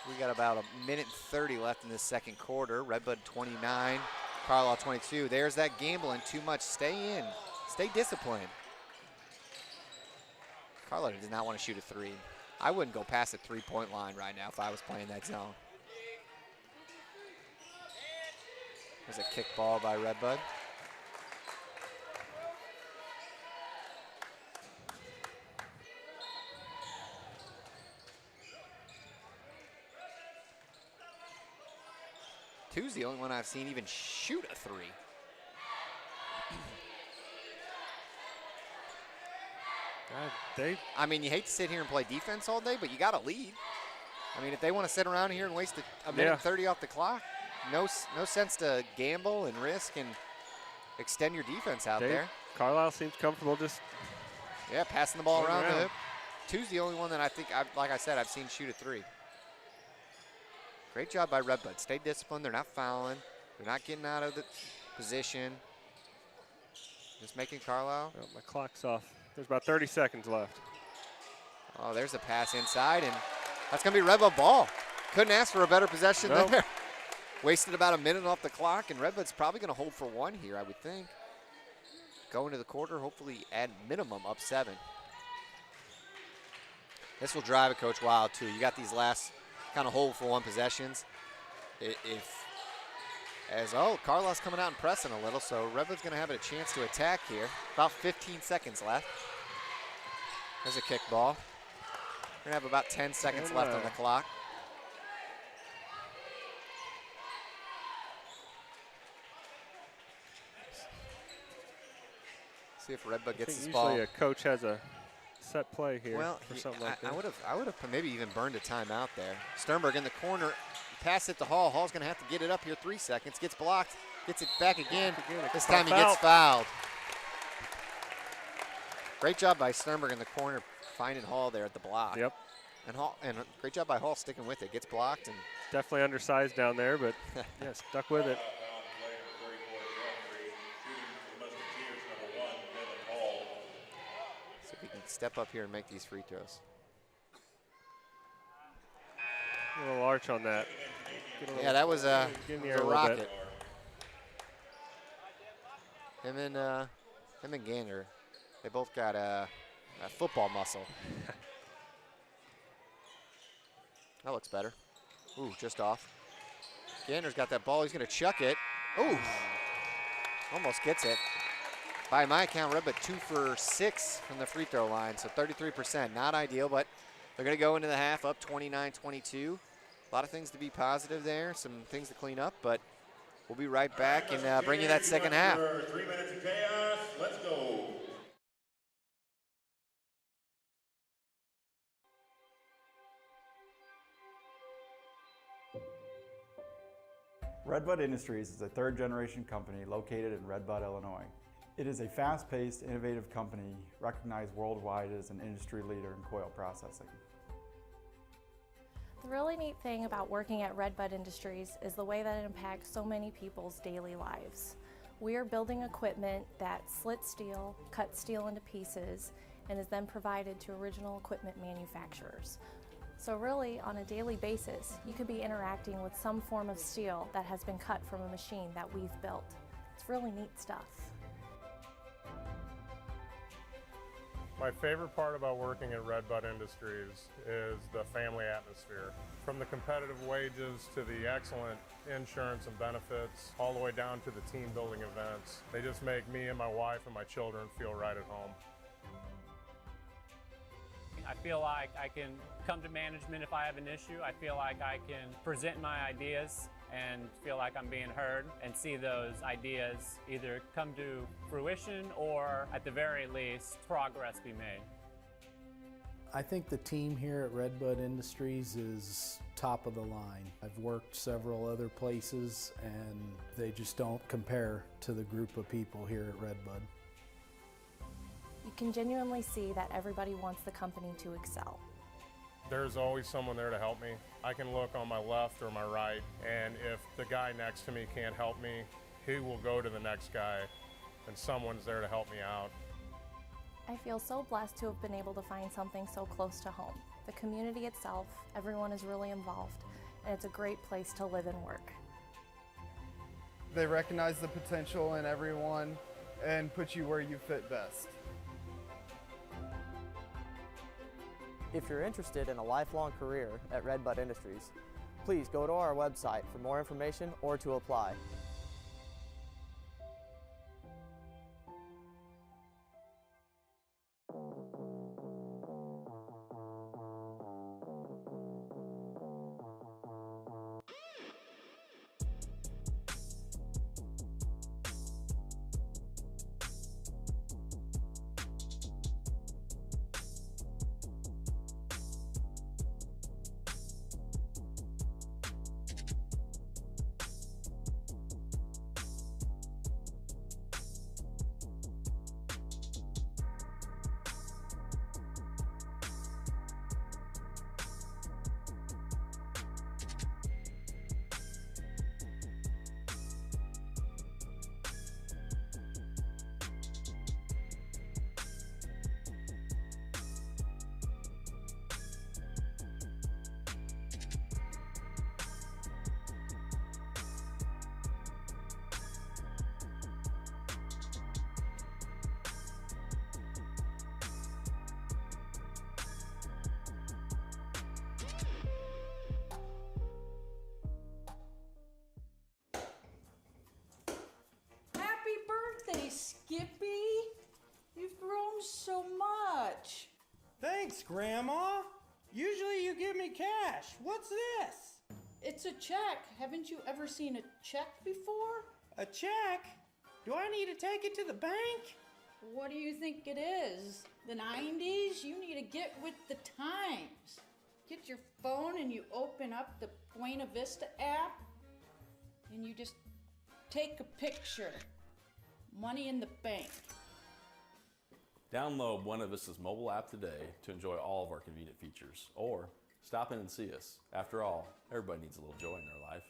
We got about 1:30 left in this second quarter. Redbud 29, Carlyle 22. There's that gambling. Too much. Stay in. Stay disciplined. Carlyle does not want to shoot a 3. I wouldn't go past the 3-point line right now if I was playing that zone. There's a kick ball by Redbud. Two's the only one I've seen even shoot a 3. I mean, you hate to sit here and play defense all day, but you got to lead. I mean, if they want to sit around here and waste a minute 30 off the clock, no sense to gamble and risk and extend your defense out there. Carlyle seems comfortable just passing the ball around the hoop. Two's the only one that I think, like I said, I've seen shoot a 3. Great job by Redbud. Stay disciplined. They're not fouling. They're not getting out of the position. Just making Carlyle. Oh, my clock's off. There's about 30 seconds left. Oh, there's a pass inside, and that's going to be Redbud ball. Couldn't ask for a better possession there. Wasted about a minute off the clock, and Redbud's probably going to hold for 1 here, I would think. Going to the quarter, hopefully at minimum up 7. This will drive a coach wild, too. You got these last kind of hold for 1 possessions. If Carlyle's coming out and pressing a little, so Redbud's going to have a chance to attack here. About 15 seconds left. There's a kick ball. We're going to have about 10 seconds left on the clock. See if Redbud gets this ball. Usually a coach has a set play here or something like that. I would have maybe even burned a timeout there. Sternberg in the corner. Pass it to Hall. Hall's going to have to get it up here 3 seconds. Gets blocked. Gets it back again. This time he gets fouled. Great job by Sternberg in the corner, finding Hall there at the block. Yep. And great job by Hall sticking with it. Gets blocked. And definitely undersized down there, but yeah, stuck with it. So if he can step up here and make these free throws. A little arch on that. Yeah, that was a rocket. Him and Gander, they both got a football muscle. That looks better. Ooh, just off. Gander's got that ball. He's going to chuck it. Ooh, almost gets it. By my account, Redbud 2 for 6 from the free throw line, so 33%. Not ideal, but they're going to go into the half up 29-22. A lot of things to be positive there, some things to clean up, but we'll be right back and bring you that second half. 3 minutes of chaos. Let's go. Redbud Industries is a third-generation company located in Redbud, Illinois. It is a fast-paced, innovative company recognized worldwide as an industry leader in coil processing. The really neat thing about working at Redbud Industries is the way that it impacts so many people's daily lives. We are building equipment that slits steel, cuts steel into pieces, and is then provided to original equipment manufacturers. So really, on a daily basis, you could be interacting with some form of steel that has been cut from a machine that we've built. It's really neat stuff. My favorite part about working at Redbud Industries is the family atmosphere. From the competitive wages to the excellent insurance and benefits, all the way down to the team building events. They just make me and my wife and my children feel right at home. I feel like I can come to management if I have an issue. I feel like I can present my ideas and feel like I'm being heard and see those ideas either come to fruition or at the very least progress be made. I think the team here at Redbud Industries is top of the line. I've worked several other places and they just don't compare to the group of people here at Redbud. You can genuinely see that everybody wants the company to excel. There's always someone there to help me. I can look on my left or my right, and if the guy next to me can't help me, he will go to the next guy, and someone's there to help me out. I feel so blessed to have been able to find something so close to home. The community itself, everyone is really involved, and it's a great place to live and work. They recognize the potential in everyone and put you where you fit best. If you're interested in a lifelong career at Redbud Industries, please go to our website for more information or to apply. Thanks, Grandma. Usually you give me cash. What's this? It's a check. Haven't you ever seen a check before? A check? Do I need to take it to the bank? What do you think it is? The 90s? You need to get with the times. Get your phone and you open up the Buena Vista app and you just take a picture. Money in the bank. Download Buena Vista's mobile app today to enjoy all of our convenient features, or stop in and see us. After all, everybody needs a little joy in their life.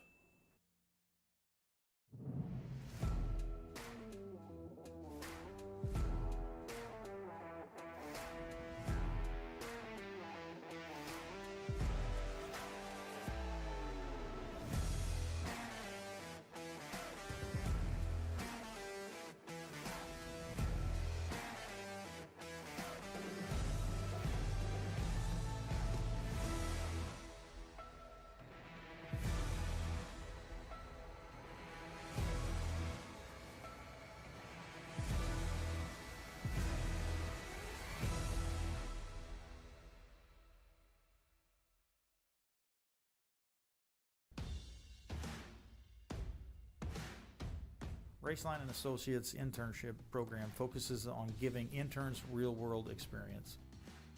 Raceline and Associates internship program focuses on giving interns real-world experience.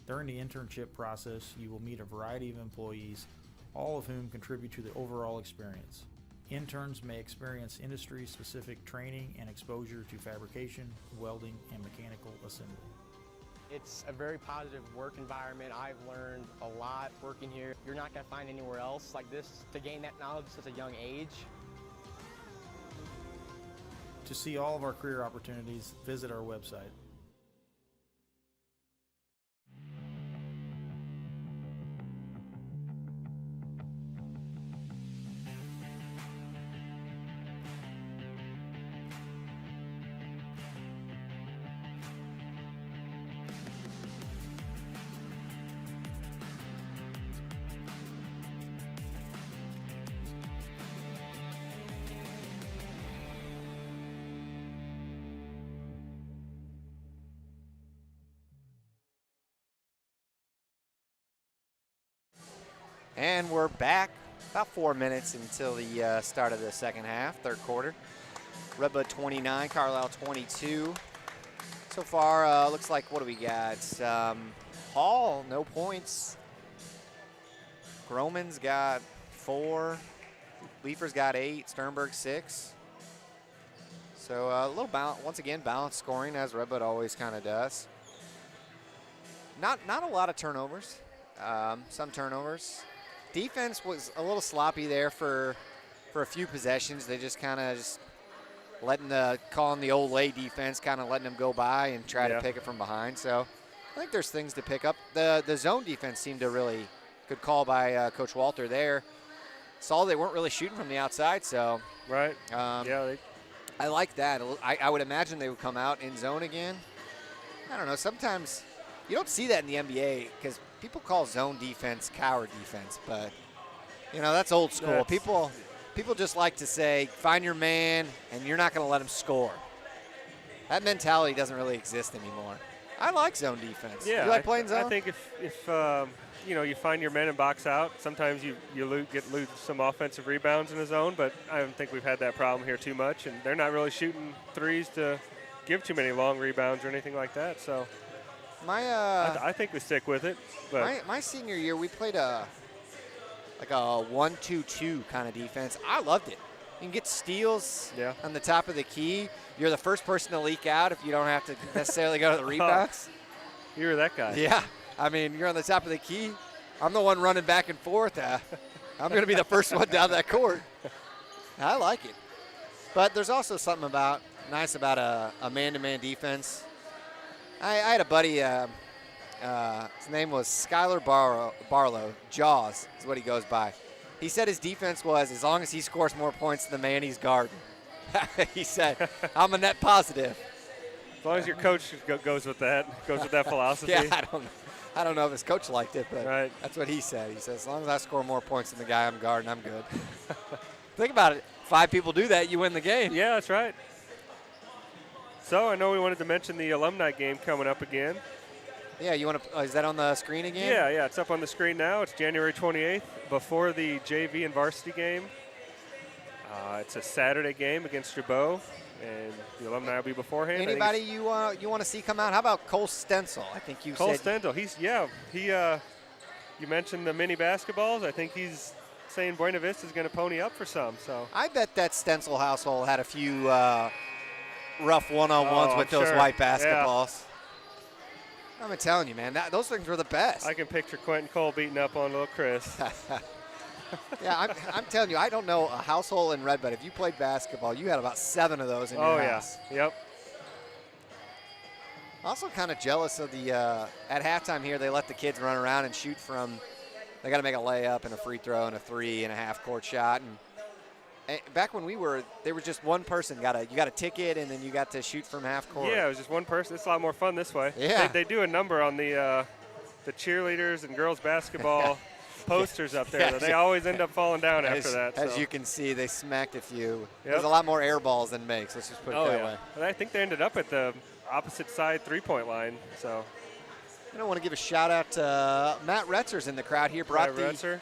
During the internship process, you will meet a variety of employees, all of whom contribute to the overall experience. Interns may experience industry-specific training and exposure to fabrication, welding, and mechanical assembly. It's a very positive work environment. I've learned a lot working here. You're not going to find anywhere else like this to gain that knowledge at such a young age. To see all of our career opportunities, visit our website. And we're back. About 4 minutes until the start of the second half, third quarter. Redbud 29, Carlyle 22. So far, looks like, what do we got? Hall, no points. Groman's got 4. Leifer's got 8. Sternberg 6. So a little once again, balanced scoring, as Redbud always kind of does. Not a lot of turnovers. Some turnovers. Defense was a little sloppy there for a few possessions. They just kind of calling the old lay defense, kind of letting them go by and try to pick it from behind. So I think there's things to pick up. The zone defense seemed to really good call by Coach Walter there. Saw they weren't really shooting from the outside, so right. I like that. I would imagine they would come out in zone again. I don't know. Sometimes you don't see that in the NBA because people call zone defense coward defense, but that's old school. People just like to say, find your man, and you're not going to let him score. That mentality doesn't really exist anymore. I like zone defense. Yeah, you like playing zone? I think if you find your men and box out, sometimes you lose some offensive rebounds in the zone, but I don't think we've had that problem here too much, and they're not really shooting threes to give too many long rebounds or anything like that. So I think we stick with it. But my senior year, we played a 1-2-2 kind of defense. I loved it. You can get steals on the top of the key. You're the first person to leak out if you don't have to necessarily go to the rebounds. You were that guy. Yeah. I mean, you're on the top of the key. I'm the one running back and forth. I'm going to be the first one down that court. I like it. But there's also something nice about a man-to-man defense. I had a buddy, his name was Skylar Barlow. Jaws is what he goes by. He said his defense was, as long as he scores more points than the man he's guarding. He said, I'm a net positive. As long as your coach goes with that philosophy. Yeah, I don't know if his coach liked it, but that's what he said. He said, as long as I score more points than the guy I'm guarding, I'm good. Think about it. 5 people do that, you win the game. Yeah, that's right. So I know we wanted to mention the alumni game coming up again. Yeah, you want to? Is that on the screen again? Yeah, it's up on the screen now. It's January 28th, before the JV and varsity game. It's a Saturday game against Jabot, and the alumni will be beforehand. Anybody you want to see come out? How about Cole Stencil? I think you said. Cole Stencil, you mentioned the mini basketballs. I think he's saying Buena Vista is going to pony up for some. So I bet that Stencil household had a few rough one-on-ones with those white basketballs. Yeah. I'm telling you, man, those things were the best. I can picture Quentin Cole beating up on little Chris. Yeah, I'm telling you, I don't know a household in Redbud. If you played basketball, you had about 7 of those in your house. Yep. Also kind of jealous of the, at halftime here, they let the kids run around and shoot from, they got to make a layup and a free throw and a 3.5 court shot. And back when we were, there was just one person, you got a ticket and then you got to shoot from half court. Yeah, it was just one person. It's a lot more fun this way. Yeah. They do a number on the cheerleaders and girls basketball posters up there. Yeah. They always end up falling down after that. As you can see, they smacked a few. Yep. There's a lot more air balls than makes. Let's just put it that way. And I think they ended up at the opposite side 3-point line. So I don't want to give a shout out to Matt Retzer's in the crowd here.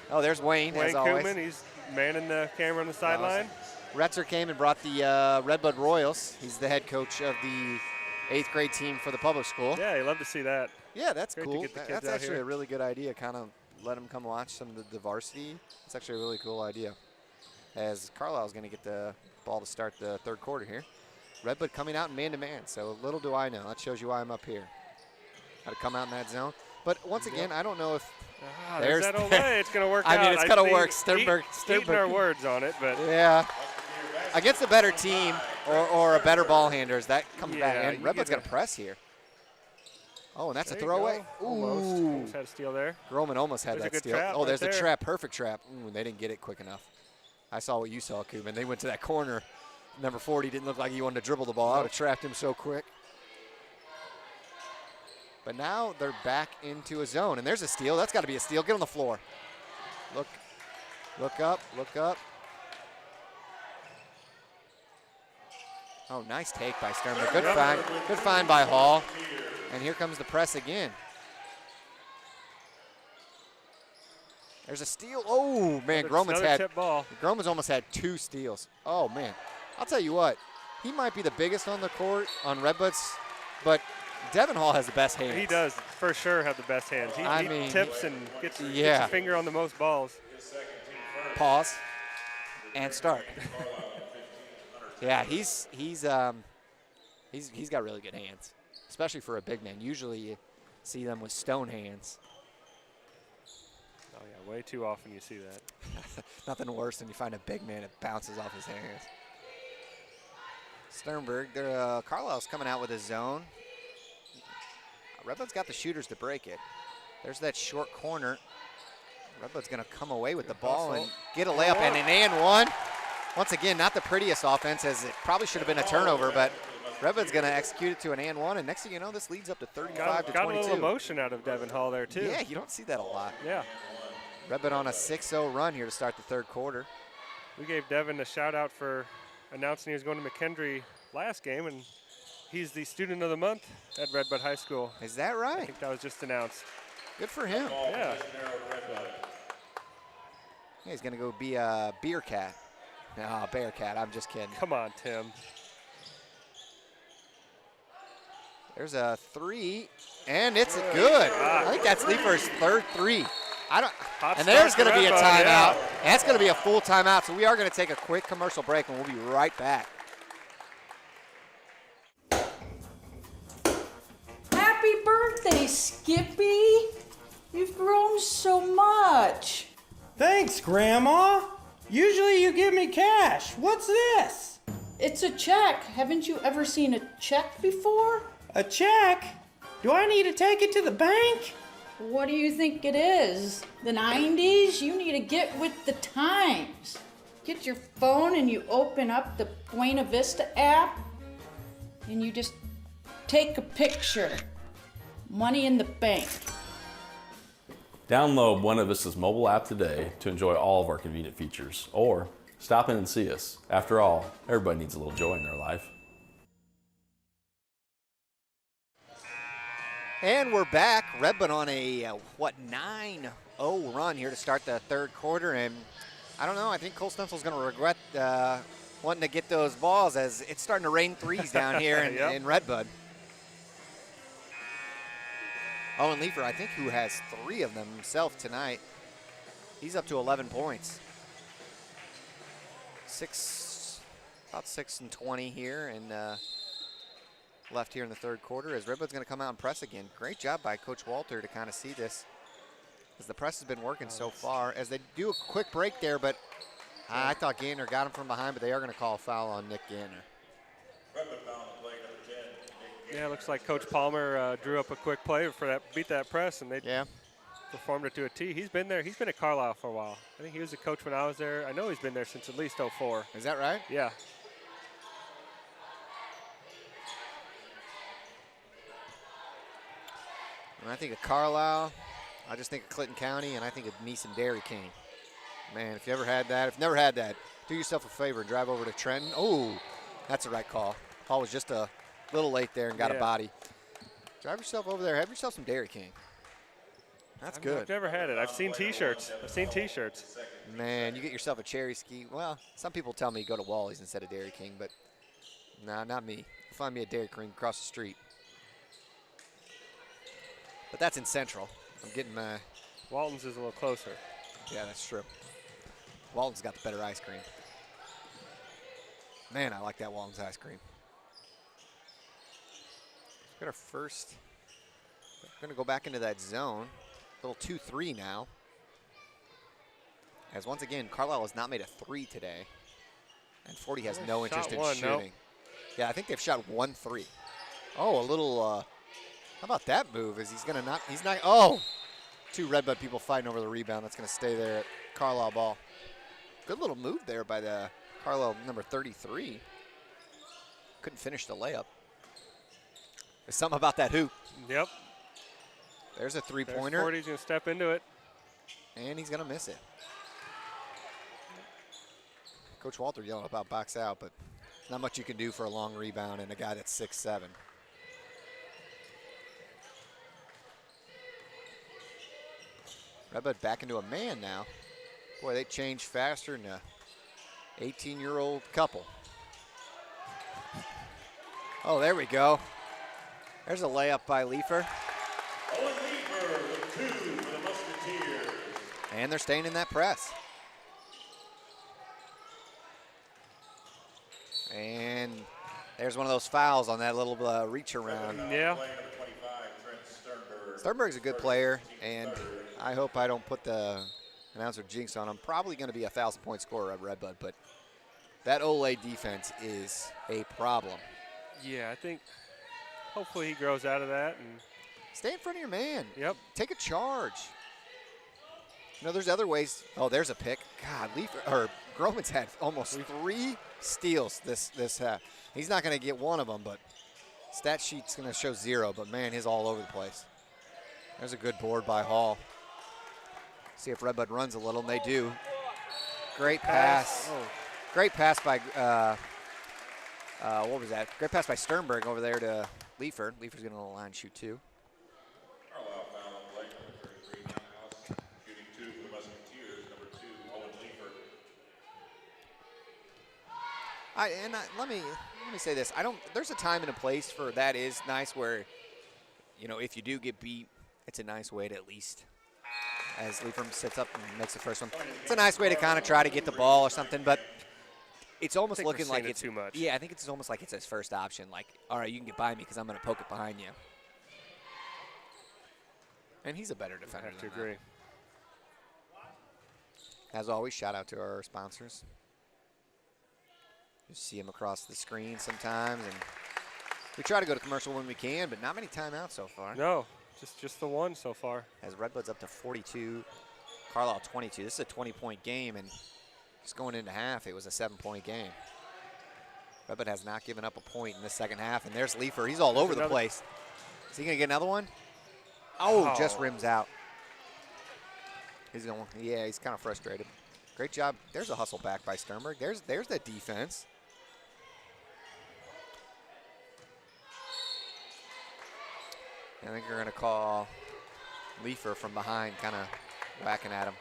Oh, there's Wayne as always. Koopman, he's manning the camera on the sideline. Retzer came and brought the Redbud Royals. He's the head coach of the 8th grade team for the public school. Yeah, you love to see that. Yeah, that's Great cool. to get the kids That's out actually here. a really good idea. Kind of let them come watch some of the varsity. It's actually a really cool idea. As Carlisle's going to get the ball to start the 3rd quarter here. Redbud coming out in man-to-man, so little do I know. That shows you why I'm up here. How to come out in that zone. But once again, I don't know if there's that old way. It's going to work out. I mean, it's going to work. Sternberg. Eating our words on it, but yeah. Against a better team or a better ball handler, is that coming back in? Redbud's going to press here. Oh, and that's a throwaway. Almost had a steal there. Groman almost had that steal. Oh, there's right the trap. Perfect trap. Ooh, they didn't get it quick enough. I saw what you saw, Koopman. They went to that corner. Number 40 didn't look like he wanted to dribble the ball. I would have trapped him so quick. But now they're back into a zone, and there's a steal. That's got to be a steal. Get on the floor. Look up. Oh, nice take by Sternberg. Good find by Hall. And here comes the press again. There's a steal. Oh, man, Groman's almost had 2 steals. Oh, man. I'll tell you what, he might be the biggest on the court on Redbud's, but Devin Hall has the best hands. He does for sure have the best hands. He tips and gets a finger on the most balls. Pause and start. Yeah, he's got really good hands, especially for a big man. Usually you see them with stone hands. Oh yeah, way too often you see that. Nothing worse than you find a big man that bounces off his hands. Sternberg, Carlisle's coming out with his zone. Redbud's got the shooters to break it. There's that short corner. Redbud's going to come away with the ball and get a layup and an and one. Once again, not the prettiest offense, as it probably should have been a turnover, but Redbud's going to execute it to an and one, and next thing you know, this leads up to 35 to 22. Got a little emotion out of Devin Hall there, too. Yeah, you don't see that a lot. Yeah. Redbud on a 6-0 run here to start the 3rd quarter. We gave Devin a shout-out for announcing he was going to McKendree last game, and he's the student of the month at Redbud High School. Is that right? I think that was just announced. Good for him. Yeah. He's going to go be a beer cat. No, Bearcat. I'm just kidding. Come on, Tim. There's a 3, and it's good. I think that's Leifer's 3rd 3. And there's going to be a timeout. Yeah. And that's going to be a full timeout. So we are going to take a quick commercial break, and we'll be right back. Happy birthday, Skippy. You've grown so much. Thanks, Grandma. Usually you give me cash. What's this? It's a check. Haven't you ever seen a check before? A check? Do I need to take it to the bank? What do you think it is? The 90s? You need to get with the times. Get your phone and you open up the Buena Vista app and you just take a picture. Money in the bank. Download Buena Vista's mobile app today to enjoy all of our convenient features, or stop in and see us. After all, everybody needs a little joy in their life. And we're back. Redbud on a, 9-0 run here to start the third quarter. And I don't know, I think Cole Stensel's going to regret wanting to get those balls as it's starting to rain threes down here in Redbud. Owen Leifer, I think, who has 3 of them himself tonight. He's up to 11 points. About 6 and 20 here, and left here in the third quarter as Redbud's going to come out and press again. Great job by Coach Walter to kind of see this, as the press has been working so far. As they do a quick break there, but I thought Gaynor got him from behind, but they are going to call a foul on Nick Gaynor. Yeah, looks like Coach Palmer drew up a quick play for that, beat that press, and they performed it to a T. He's been there. He's been at Carlyle for a while. I think he was a coach when I was there. I know he's been there since at least '04. Is that right? Yeah. When I think of Carlisle, I just think of Clinton County, and I think of Neeson Dairy King. Man, if you ever had that, if you've never had that, do yourself a favor and drive over to Trenton. Oh, that's the right call. Paul was just a little late there and got a body. Drive yourself over there. Have yourself some Dairy King. That's good. I've never had it. I've seen T-shirts. Man, you get yourself a cherry ski. Well, some people tell me go to Wally's instead of Dairy King, but nah, not me. Find me a Dairy King across the street. But that's in Central. I'm getting my... Walton's is a little closer. Yeah, that's true. Walton's got the better ice cream. Man, I like that Walton's ice cream. Let's get our first. We're going to go back into that zone. Little 2-3 now. As once again, Carlisle has not made a 3 today. And 40 has no interest in shooting. Nope. Yeah, I think they've shot 1 3. Oh, a little... how about that move? Is he's going to not? He's not. Oh, 2 Redbud people fighting over the rebound. That's going to stay there at Carlisle ball. Good little move there by the Carlisle number 33. Couldn't finish the layup. There's something about that hoop. Yep. There's a 3-pointer. 40's going to step into it. And he's going to miss it. Coach Walter yelling about box out, but not much you can do for a long rebound and a guy that's 6'7". Redbud back into a man now. Boy, they change faster than a 18-year-old couple. Oh, there we go. There's a layup by Leifer. Owen Leifer with 2 for the Musketeers. And they're staying in that press. And there's one of those fouls on that little reach around. Yeah. Sternberg's a good player, and I hope I don't put the announcer jinx on him. Probably going to be a 1,000-point scorer at Redbud, but that Olay defense is a problem. Yeah, I think hopefully he grows out of that and stay in front of your man. Yep. Take a charge. You know, there's other ways. Oh, there's a pick. God, Groman's had almost 3 steals this half. He's not going to get one of them, but stat sheet's going to show 0. But man, he's all over the place. There's a good board by Hall. See if Redbud runs a little, and they do. Great pass. Oh. Great pass by, what was that? Great pass by Sternberg over there to Leifer. Leifer's going to line shoot 2. Carlisle foul on play number 33, House, shooting 2 for the Musketeers, number 2, Owen Leifer. Let me say this. There's a time and a place for that is nice where, you know, if you do get beat, it's a nice way to at least, as Leifer sits up and makes the first one, it's a nice way to kind of try to get the ball or something, but it's almost looking like it's too much. Yeah, I think it's almost like it's his first option. Like, all right, you can get by me because I'm going to poke it behind you. And he's a better defender than that. Agree. As always, shout out to our sponsors. You see them across the screen sometimes, and we try to go to commercial when we can, but not many timeouts so far. No, just the one so far. As Redbud's up to 42, Carlisle 22. This is a 20-point game, and just going into half, it was a 7-point game. Redbud has not given up a point in the second half, and there's Leifer. He's all over the place. Is he going to get another one? Oh, just rims out. He's going. Yeah, he's kind of frustrated. Great job. There's a hustle back by Sternberg. There's that defense. I think they're going to call Leifer from behind, kind of whacking at him.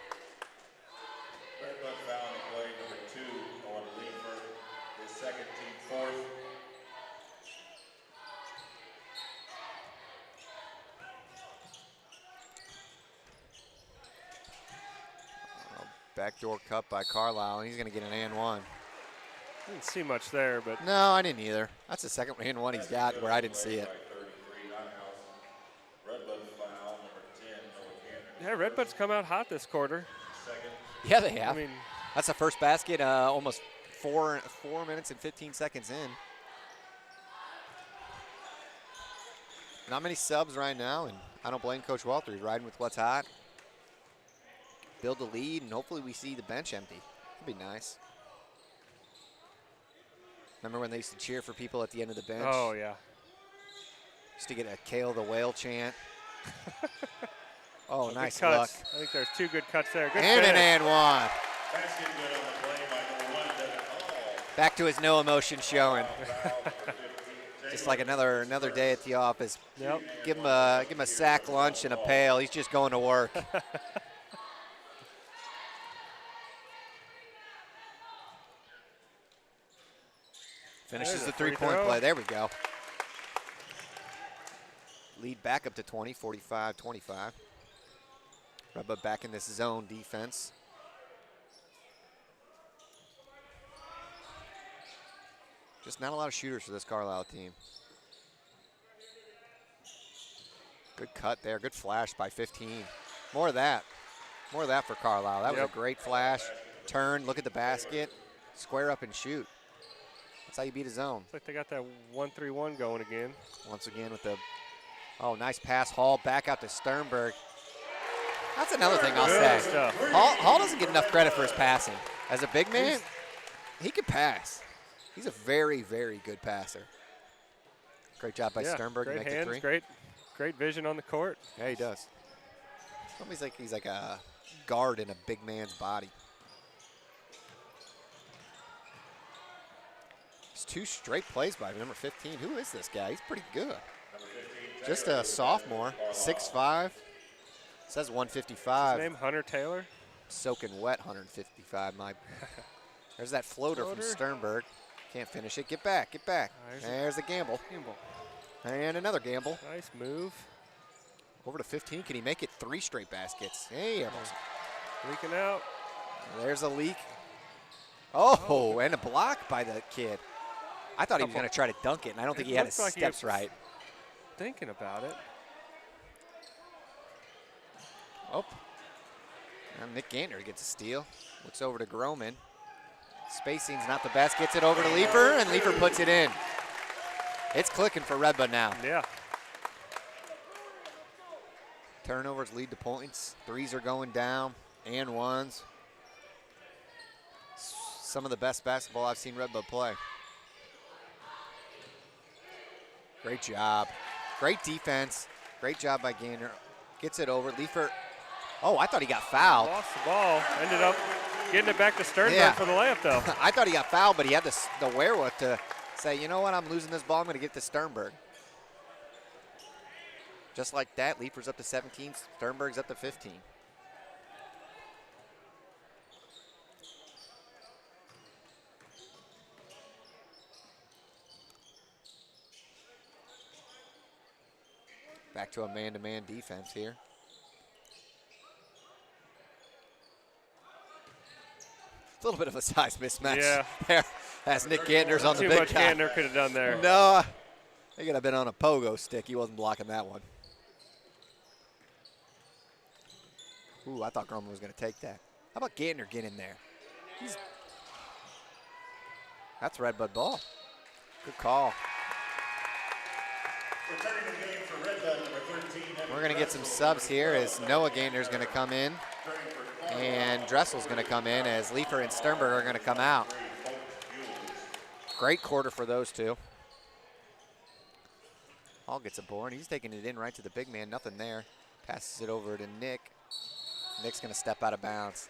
Redbud foul on the play, number 2 on Leifer, his second, team fourth. Backdoor cut by Carlyle, and he's going to get an and one. Didn't see much there, but. No, I didn't either. That's the second and one he's got where I didn't see it. Yeah, Redbud's come out hot this quarter. Yeah, they have. I mean, that's the first basket, almost 4 minutes and 15 seconds in. Not many subs right now, and I don't blame Coach Walter. He's riding with what's hot. Build a lead, and hopefully we see the bench empty. That'd be nice. Remember when they used to cheer for people at the end of the bench? Oh, yeah. Used to get a Kale the Whale chant. Oh, nice cuts. luck. I think there's 2 good cuts there. Good and finish. an and one. Back to his no emotion showing. Just like another day at the office. Yep. Give him a sack lunch and a pail. He's just going to work. Finishes the three-point play. There we go. Lead back up to 20, 45-25. Redbud back in this zone defense. Just not a lot of shooters for this Carlyle team. Good cut there. Good flash by 15. More of that. More of that for Carlyle. That was a great flash. Turn, look at the basket, square up and shoot. That's how you beat a zone. Looks like they got that 1-3-1 going again. Once again with the, nice pass. Hall back out to Sternberg. That's another thing I'll say. Hall doesn't get enough credit for his passing. As a big man, he can pass. He's a very, very good passer. Great job by Sternberg to make the three. Great vision on the court. Yeah, he does. He's like a guard in a big man's body. It's 2 straight plays by number 15. Who is this guy? He's pretty good. Just a sophomore, 6'5". Says 155. His name Hunter Taylor? Soaking wet, 155. There's that floater from Sternberg. Can't finish it. Get back, get back. There's a gamble. And another gamble. Nice move. Over to 15. Can he make it 3 straight baskets? Hey, almost. Leaking out. There's a leak. Oh, and a block by the kid. I thought he was going to try to dunk it, and I don't think he had his steps right. Thinking about it. Oh. And Nick Gantner gets a steal. Looks over to Groman. Spacing's not the best. Gets it over to Leifer, and Leifer puts it in. It's clicking for Redbud now. Yeah. Turnovers lead to points. Threes are going down, and ones. Some of the best basketball I've seen Redbud play. Great job. Great defense. Great job by Gainer. Gets it over. Leifer. Oh, I thought he got fouled. Lost the ball. Ended up getting it back to Sternberg for the layup, though. I thought he got fouled, but he had the wherewith to say, you know what, I'm losing this ball. I'm going to get to Sternberg. Just like that, Leifer's up to 17. Sternberg's up to 15. Back to a man-to-man defense here. A little bit of a size mismatch there as Nick Gantner's on the big guy. Too much Gantner could have done there. No, he could have been on a pogo stick. He wasn't blocking that one. Ooh, I thought Groman was going to take that. How about Gantner get in there? That's Redbud ball. Good call. We're going to get some subs here as Noah Gantner's going to come in. And Dressel's going to come in as Leifer and Sternberg are going to come out. Great quarter for those two. Hall gets a board. He's taking it in right to the big man. Nothing there. Passes it over to Nick. Nick's going to step out of bounds.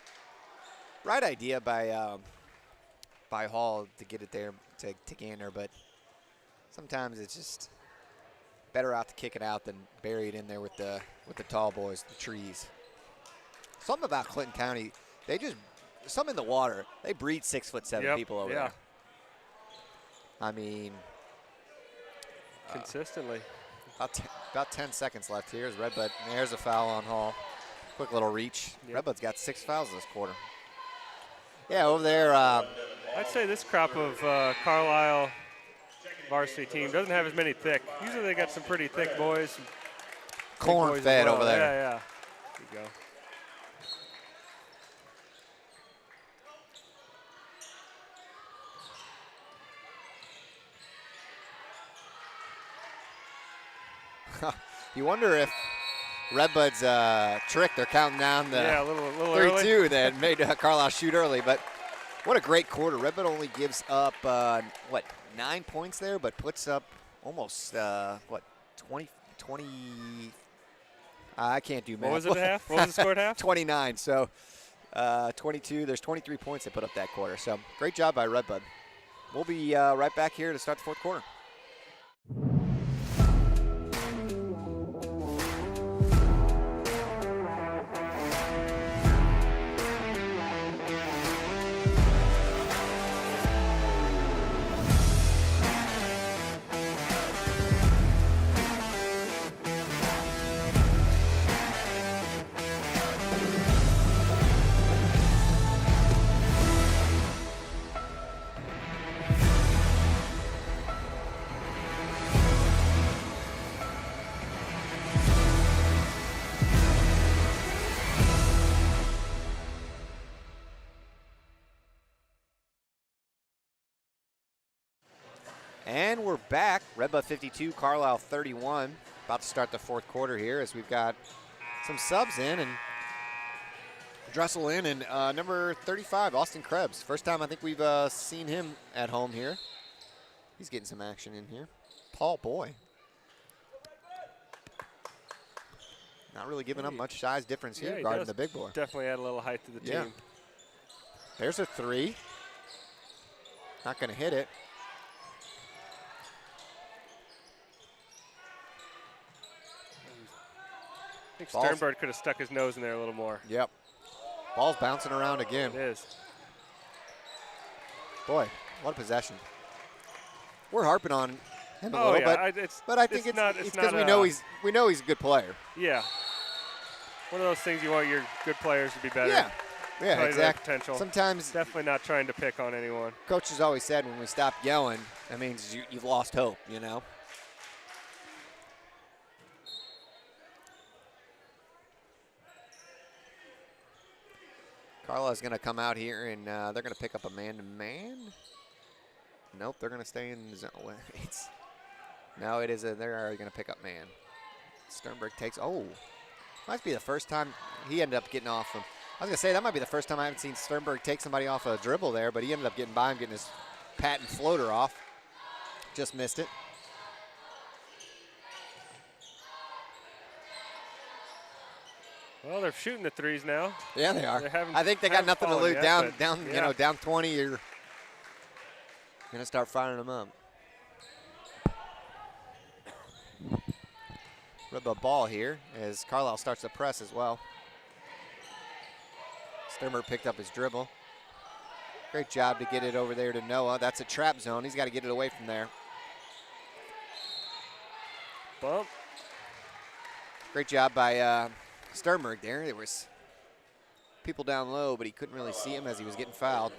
Right idea by Hall to get it there to Gantner, but sometimes it's just better out to kick it out than bury it in there with the tall boys, the trees. Something about Clinton County, they just, some in the water, they breed 6'7" people over there. I mean, consistently. About 10 seconds left here as Redbud. There's a foul on Hall. Quick little reach. Redbud's got 6 fouls this quarter. Yeah, over there. I'd say this crop of Carlyle varsity team doesn't have as many thick. Usually they got some pretty thick boys. Corn fed over there. Yeah, yeah. There you go. You wonder if Redbud's trick, they're counting down the a little 3-2 that made Carlisle shoot early. But what a great quarter. Redbud only gives up, 9 points there, but puts up almost, 20? I can't do math. What was it at half? What was the score at half? 29. So 22. There's 23 points they put up that quarter. So great job by Redbud. We'll be right back here to start the fourth quarter. And we're back. Redbud 52, Carlisle 31. About to start the fourth quarter here as we've got some subs in and Dressel in and number 35, Austin Krebs. First time I think we've seen him at home here. He's getting some action in here. Paul Boy. Not really giving up much size difference here guarding the big boy. Definitely add a little height to the team. There's a 3. Not going to hit it. I think Sternberg could have stuck his nose in there a little more. Yep. Ball's bouncing around again. It is. Boy, what a possession. We're harping on him a little, but I think it's because we know he's a good player. Yeah. One of those things you want your good players to be better. Yeah, exactly. Potential. Sometimes definitely not trying to pick on anyone. Coach has always said when we stop yelling, that means you've lost hope, you know. Carlisle's going to come out here, and they're going to pick up a man-to-man. Nope, they're going to stay in the zone. No, it is they're already going to pick up man. Sternberg takes, might be the first time he ended up getting off him. I was going to say, that might be the first time I haven't seen Sternberg take somebody off a dribble there, but he ended up getting by him, getting his patent floater off. Just missed it. Well, they're shooting the threes now. Yeah, they are. I think they got nothing to lose. Down, down 20. You're gonna start firing them up. Redbud ball here as Carlisle starts to press as well. Sternberg picked up his dribble. Great job to get it over there to Noah. That's a trap zone. He's got to get it away from there. Bump. Great job by Sternberg there. There was people down low, but he couldn't really see him as he was getting fouled.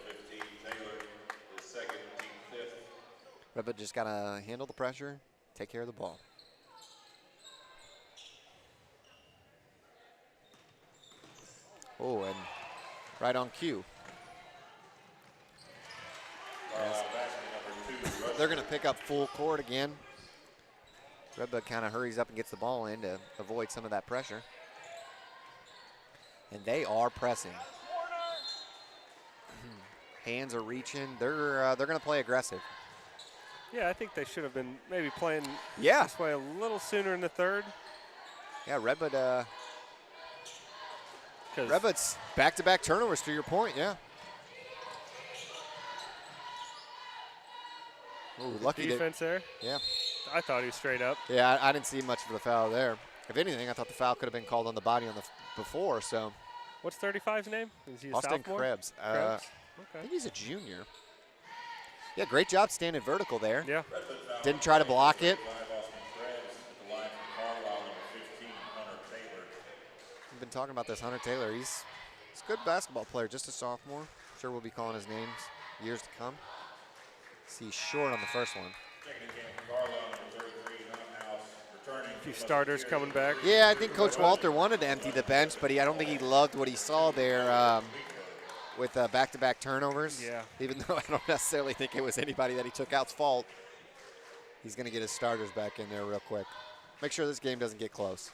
Redbud just got to handle the pressure, take care of the ball. Oh, and right on cue. They're going to pick up full court again. Redbud kind of hurries up and gets the ball in to avoid some of that pressure. And they are pressing. Hands are reaching. They're going to play aggressive. Yeah, I think they should have been maybe playing this way a little sooner in the third. Yeah, Redbud. Redbud's back-to-back turnovers, to your point, yeah. Ooh, lucky defense there. Yeah. I thought he was straight up. Yeah, I didn't see much of the foul there. If anything, I thought the foul could have been called on the body on the before. So. What's 35's name? Is he a Austin sophomore? Krebs. Krebs? I think he's a junior. Yeah, great job standing vertical there. Yeah. Didn't try to block it. We've been talking about this Hunter Taylor. He's a good basketball player, just a sophomore. I'm sure we'll be calling his names years to come. See, he's short on the first one. A few starters coming back. Yeah, I think Coach Walter wanted to empty the bench, but I don't think he loved what he saw there with back-to-back turnovers. Yeah. Even though I don't necessarily think it was anybody that he took out's fault. He's going to get his starters back in there real quick. Make sure this game doesn't get close.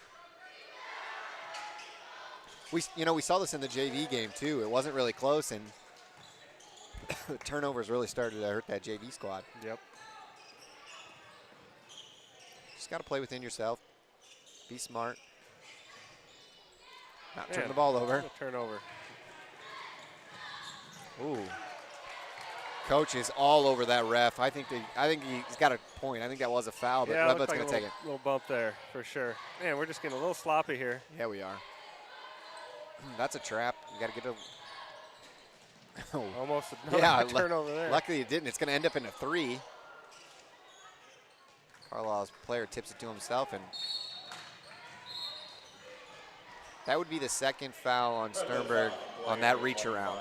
We saw this in the JV game too. It wasn't really close, and turnovers really started to hurt that JV squad. Yep. Just got to play within yourself. Be smart. Not turn the ball over. Turnover. Ooh. Coach is all over that ref. I think he's got a point. I think that was a foul, but Redbud's going to take it. A little bump there for sure. Man, we're just getting a little sloppy here. Yeah, we are. That's a trap. You got to get a. Oh. Almost another turnover there. Luckily it didn't. It's going to end up in a 3. Carlisle's player tips it to himself, and that would be the second foul on Sternberg on that reach around.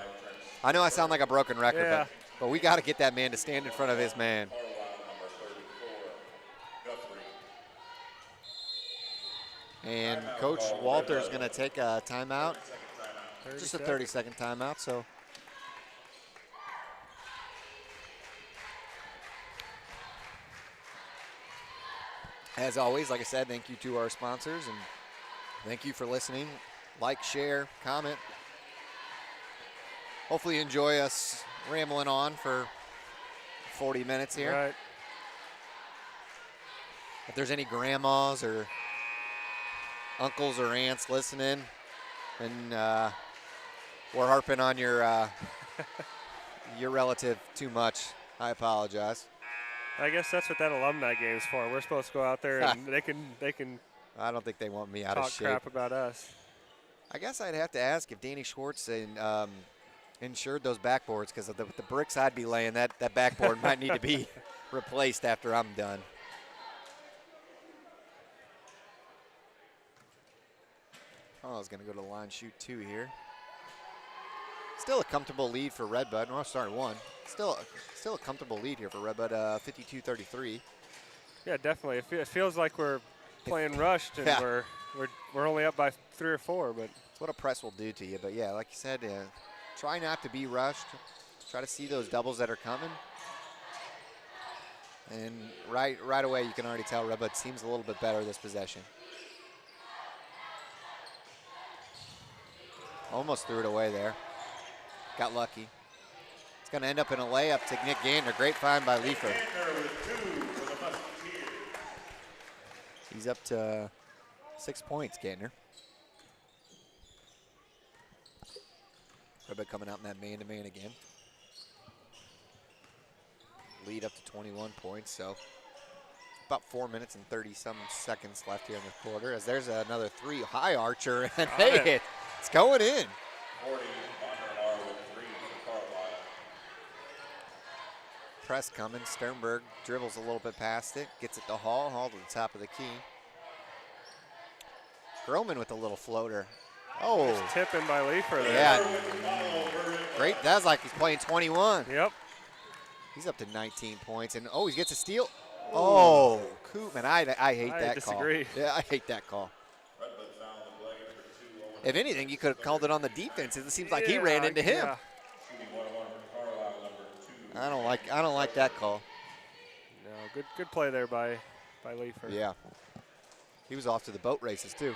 I know I sound like a broken record, but we got to get that man to stand in front of his man. And Coach Walter's going to take a timeout, just a 30-second timeout. So. As always, like I said, thank you to our sponsors, and thank you for listening. Like, share, comment. Hopefully you enjoy us rambling on for 40 minutes here. Right. If there's any grandmas or uncles or aunts listening, and we're harping on your your relative too much, I apologize. I guess that's what that alumni game is for. We're supposed to go out there and they can. I don't think they want me out of shape. Talk crap about us. I guess I'd have to ask if Danny Schwartz insured those backboards, because of the bricks I'd be laying, that backboard might need to be replaced after I'm done. Carlisle's going to go to the line, shoot 2 here. Still a comfortable lead for Redbud. Well, sorry, 1. Still a comfortable lead here for Redbud, 52-33. Yeah, definitely. It feels like we're playing rushed, and we're only up by 3 or 4. But it's what a press will do to you. But yeah, like you said, try not to be rushed. Try to see those doubles that are coming. And right away, you can already tell Redbud seems a little bit better this possession. Almost threw it away there. Got lucky. It's going to end up in a layup to Nick Gander. Great find by Leifer. He's up to 6 points, Gander. Redbud coming out in that man-to-man again. Lead up to 21 points, so about 4 minutes and 30-some seconds left here in the quarter, as there's another 3 high archer, and hey, it's going in. 40 under with 3 for Carlyle. Press coming. Sternberg dribbles a little bit past it, gets it to Hall to the top of the key. Groman with a little floater. Oh. Just tipping by Leifer there. Yeah. Great. That's like he's playing 21. Yep. He's up to 19 points, and he gets a steal. Oh, Koopman, I hate that disagree. call. Yeah, I hate that call. If anything, you could have called it on the defense. It seems like he ran into him. I don't like that call. No, good play there by Leifer. Yeah. He was off to the boat races too.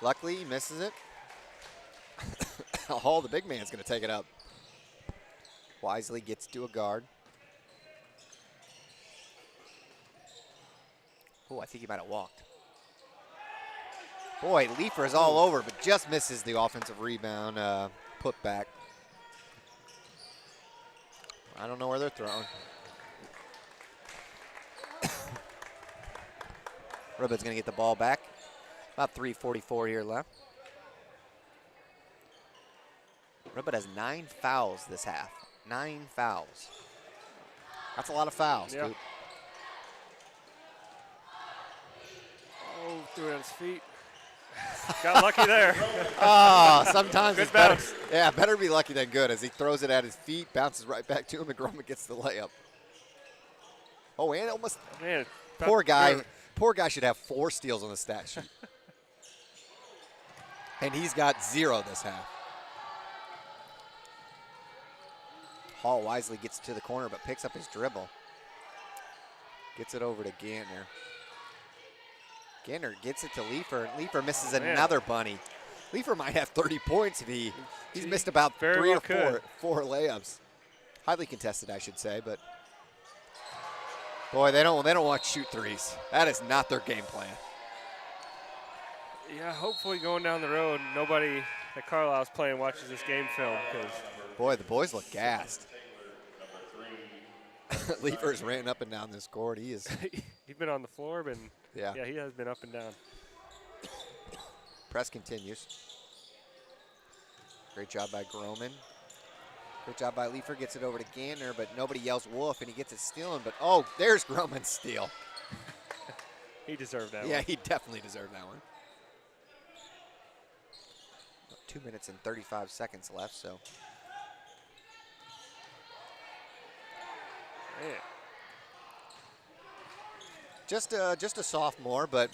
Luckily, he misses it. Hall, the big man's going to take it up. Wisely gets to a guard. Oh, I think he might have walked. Boy, Leifer is all over, but just misses the offensive rebound put back. I don't know where they're throwing. Redbud's going to get the ball back. About 3:44 here left. Redbud has 9 fouls this half. 9 fouls. That's a lot of fouls, Yeah. Coop. Oh, threw it on his feet. Got lucky there. Oh, sometimes Good it's better. bounce. Yeah, better be lucky than good as he throws it at his feet, bounces right back to him, and Groma gets the layup. Oh, and almost. Man, Poor guy. Poor guy should have 4 steals on the stat sheet. And he's got 0 this half. Hall wisely gets to the corner but picks up his dribble. Gets it over to Gantner. Gantner gets it to Leifer, and Leifer misses another bunny. Leifer might have 30 points if he's missed about Very 3 well or 4 layups. Highly contested, I should say, but boy, they don't want to shoot threes. That is not their game plan. Yeah, hopefully going down the road, nobody that Carlisle's playing watches this game film. Boy, the boys look gassed. Leifer's ran up and down this court. He's been on the floor, but yeah, he has been up and down. Press continues. Great job by Groman. Great job by Leifer. Gets it over to Gantner, but nobody yells wolf, and he gets it stealing. But, oh, there's Groman's steal. He deserved that one. Yeah, he definitely deserved that one. 2 minutes and 35 seconds left, so. Man. Just a sophomore, but.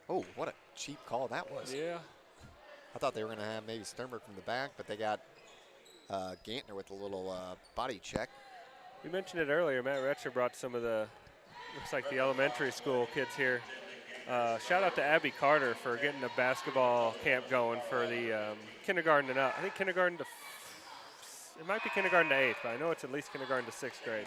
Oh, what a cheap call that was. Yeah. I thought they were going to have maybe Sternberg from the back, but they got Gantner with a little body check. We mentioned it earlier. Matt Retcher brought some of the, looks like the elementary school kids here. Shout out to Abby Carter for getting a basketball camp going for the kindergarten and up. I think kindergarten to, it might be kindergarten to 8th, but I know it's at least kindergarten to 6th grade.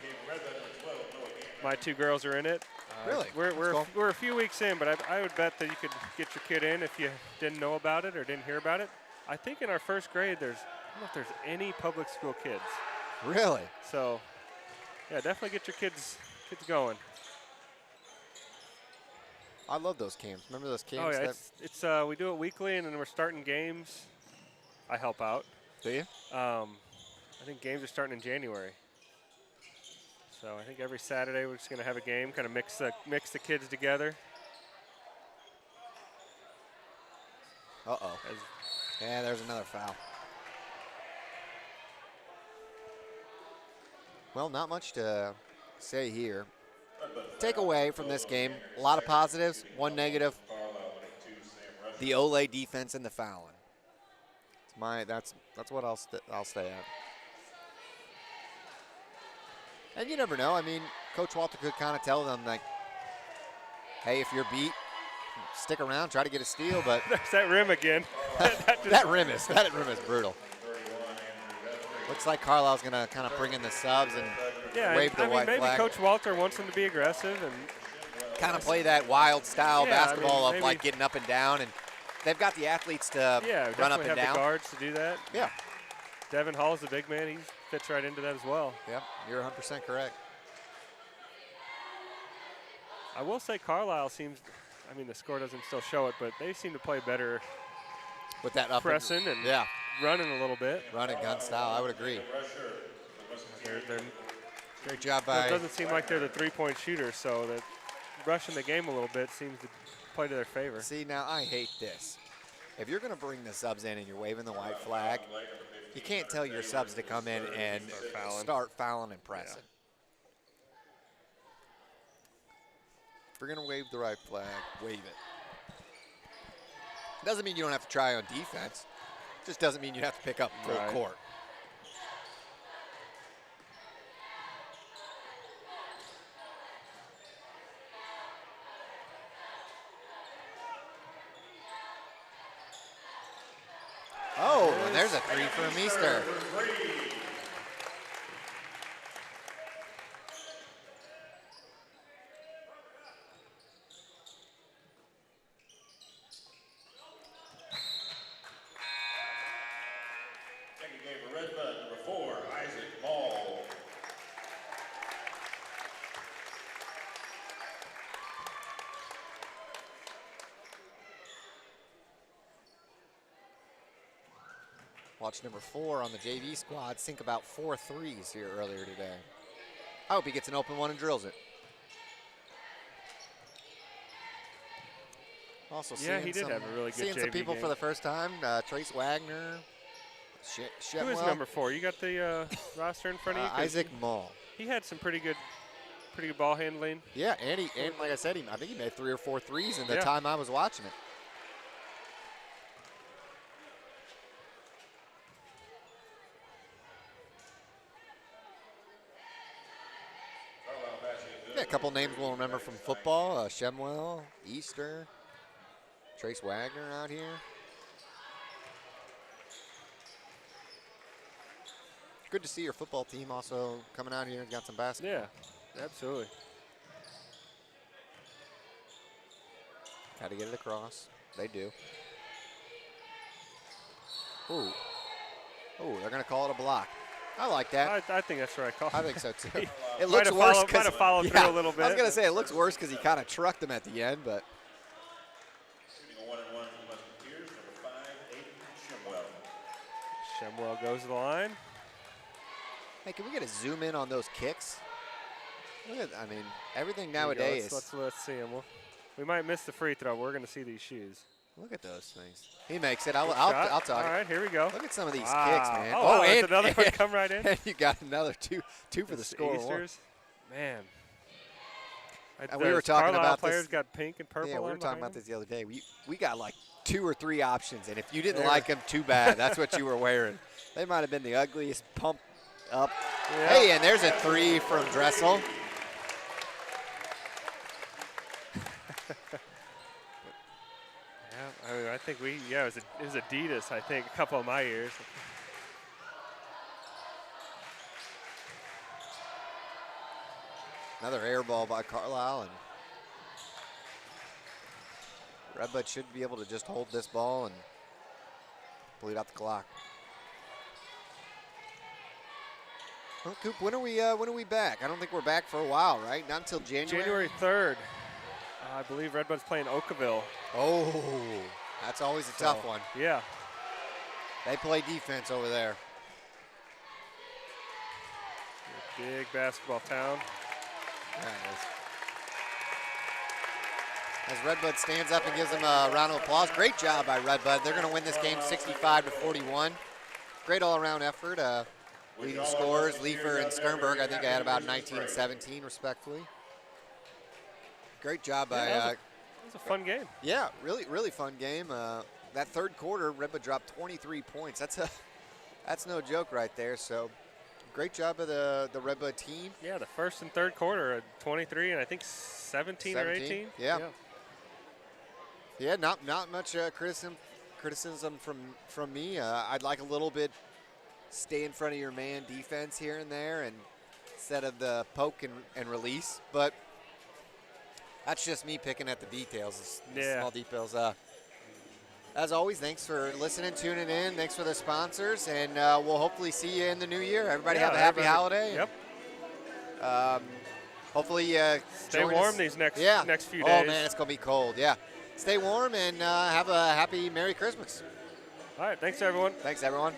My 2 girls are in it. Really? We're a few weeks in, but I would bet that you could get your kid in if you didn't know about it or didn't hear about it. I think in our 1st grade, I don't know if there's any public school kids. Really? So, yeah, definitely get your kids going. I love those camps. Remember those camps? Oh yeah, it's we do it weekly, and then we're starting games. I help out. Do you? I think games are starting in January. So I think every Saturday we're just going to have a game, kind of mix the kids together. Uh-oh. Yeah, there's another foul. Well, not much to say here. Take away from this game, a lot of positives, 1 negative. The Olay defense and the fouling. That's what I'll stay at. And you never know. I mean, Coach Walter could kind of tell them, like, hey, if you're beat, stick around, try to get a steal. But there's that rim again. that rim is brutal. Looks like Carlisle's going to kind of bring in the subs and wave the white maybe flag. Coach Walter wants them to be aggressive and kind of play that wild style basketball of maybe like getting up and down, and they've got the athletes to run up and have down. The guards to do that. Yeah. Devin Hall's the big man. He fits right into that as well. Yep, you're 100% correct. I will say Carlisle seems, I mean, the score doesn't still show it, but they seem to play better with that up pressing and running a little bit. Running gun style, I would agree. They're great job by. It doesn't seem like they're the three-point shooters, so that rushing the game a little bit seems to play to their favor. See, now I hate this. If you're going to bring the subs in and you're waving the white flag, you can't tell your subs to come in and start fouling and pressing. If you're going to wave the right flag, wave it. Doesn't mean you don't have to try on defense. Just doesn't mean you have to pick up full court. Oh, and there's a three for Meester. Watch number 4 on the JV squad sink about 4 threes here earlier today. I hope he gets an open one and drills it. Also Yeah, he did have a really good seeing some JV people game. for the first time. Trace Wagner, Who is number 4? You got the roster in front of you? 'Cause Isaac Mull. He had some pretty good ball handling. Yeah, and like I said, I think he made 3 or 4 threes in the Yeah. time I was watching it. Yeah, a couple names we'll remember from football. Shemwell, Easter, Trace Wagner out here. Good to see your football team also coming out here and got some basketball. Yeah, absolutely. Got to get it across. They do. Ooh. Ooh, they're going to call it a block. I like that. I think that's right. I think so too. He It looks might worse have followed through a little bit. I was going to say it looks worse because he kind of trucked him at the end, but. Shooting a 1-and-1 for Musketeers, number 5, Aiden Shemwell. Shemwell goes to the line. Hey, can we get a zoom in on those kicks? Look at, I mean, everything There you go. nowadays. Let's see him. We might miss the free throw. We're going to see these shoes. Look at those things. He makes it. I'll talk. All right, here we go. Look at some of these Wow. kicks, man. Oh, wow, and that's another one come right in. And you got another two for the score. Easters. Man. And we were talking Carlyle about players this. got pink and purple. Yeah, we were on talking behind about this the other day. We got like 2 or 3 options, and if you didn't There. like them, too bad. That's what you were wearing. They might have been the ugliest pump up. Yeah. Hey, and there's a 3 from Dressel. Yeah, I mean, I think it was Adidas, I think, a couple of my years. Another air ball by Carlyle, and Redbud should be able to just hold this ball and bleed out the clock. Well, Coop, when are we back? I don't think we're back for a while, right? Not until January. January 3rd. I believe Redbud's playing Oakville. Oh, that's always a tough one. Yeah. They play defense over there. Big basketball town. There it is. As Redbud stands up and gives them a round of applause. Great job by Redbud. They're going to win this game 65-41. Great all-around effort. Leading scorers, Leifer and Sternberg, I think I had about 19 and 17, respectively. Great job by. It was a fun game. Yeah, really fun game. That third quarter, Redbud dropped 23 points. That's no joke right there. So, great job of the Redbud team. Yeah, the first and third quarter, 23 and I think 17 or 18. Yeah. Yeah, not much criticism from me. I'd like a little bit stay in front of your man defense here and there, and instead of the poke and release. But that's just me picking at the details, the small details. As always, thanks for listening, tuning in. Thanks for the sponsors, and we'll hopefully see you in the new year. Everybody have a happy holiday. Yep. Hopefully, stay warm these next few days. Oh man, it's gonna be cold. Yeah. Stay warm and have a happy Merry Christmas. All right, thanks everyone. Thanks everyone.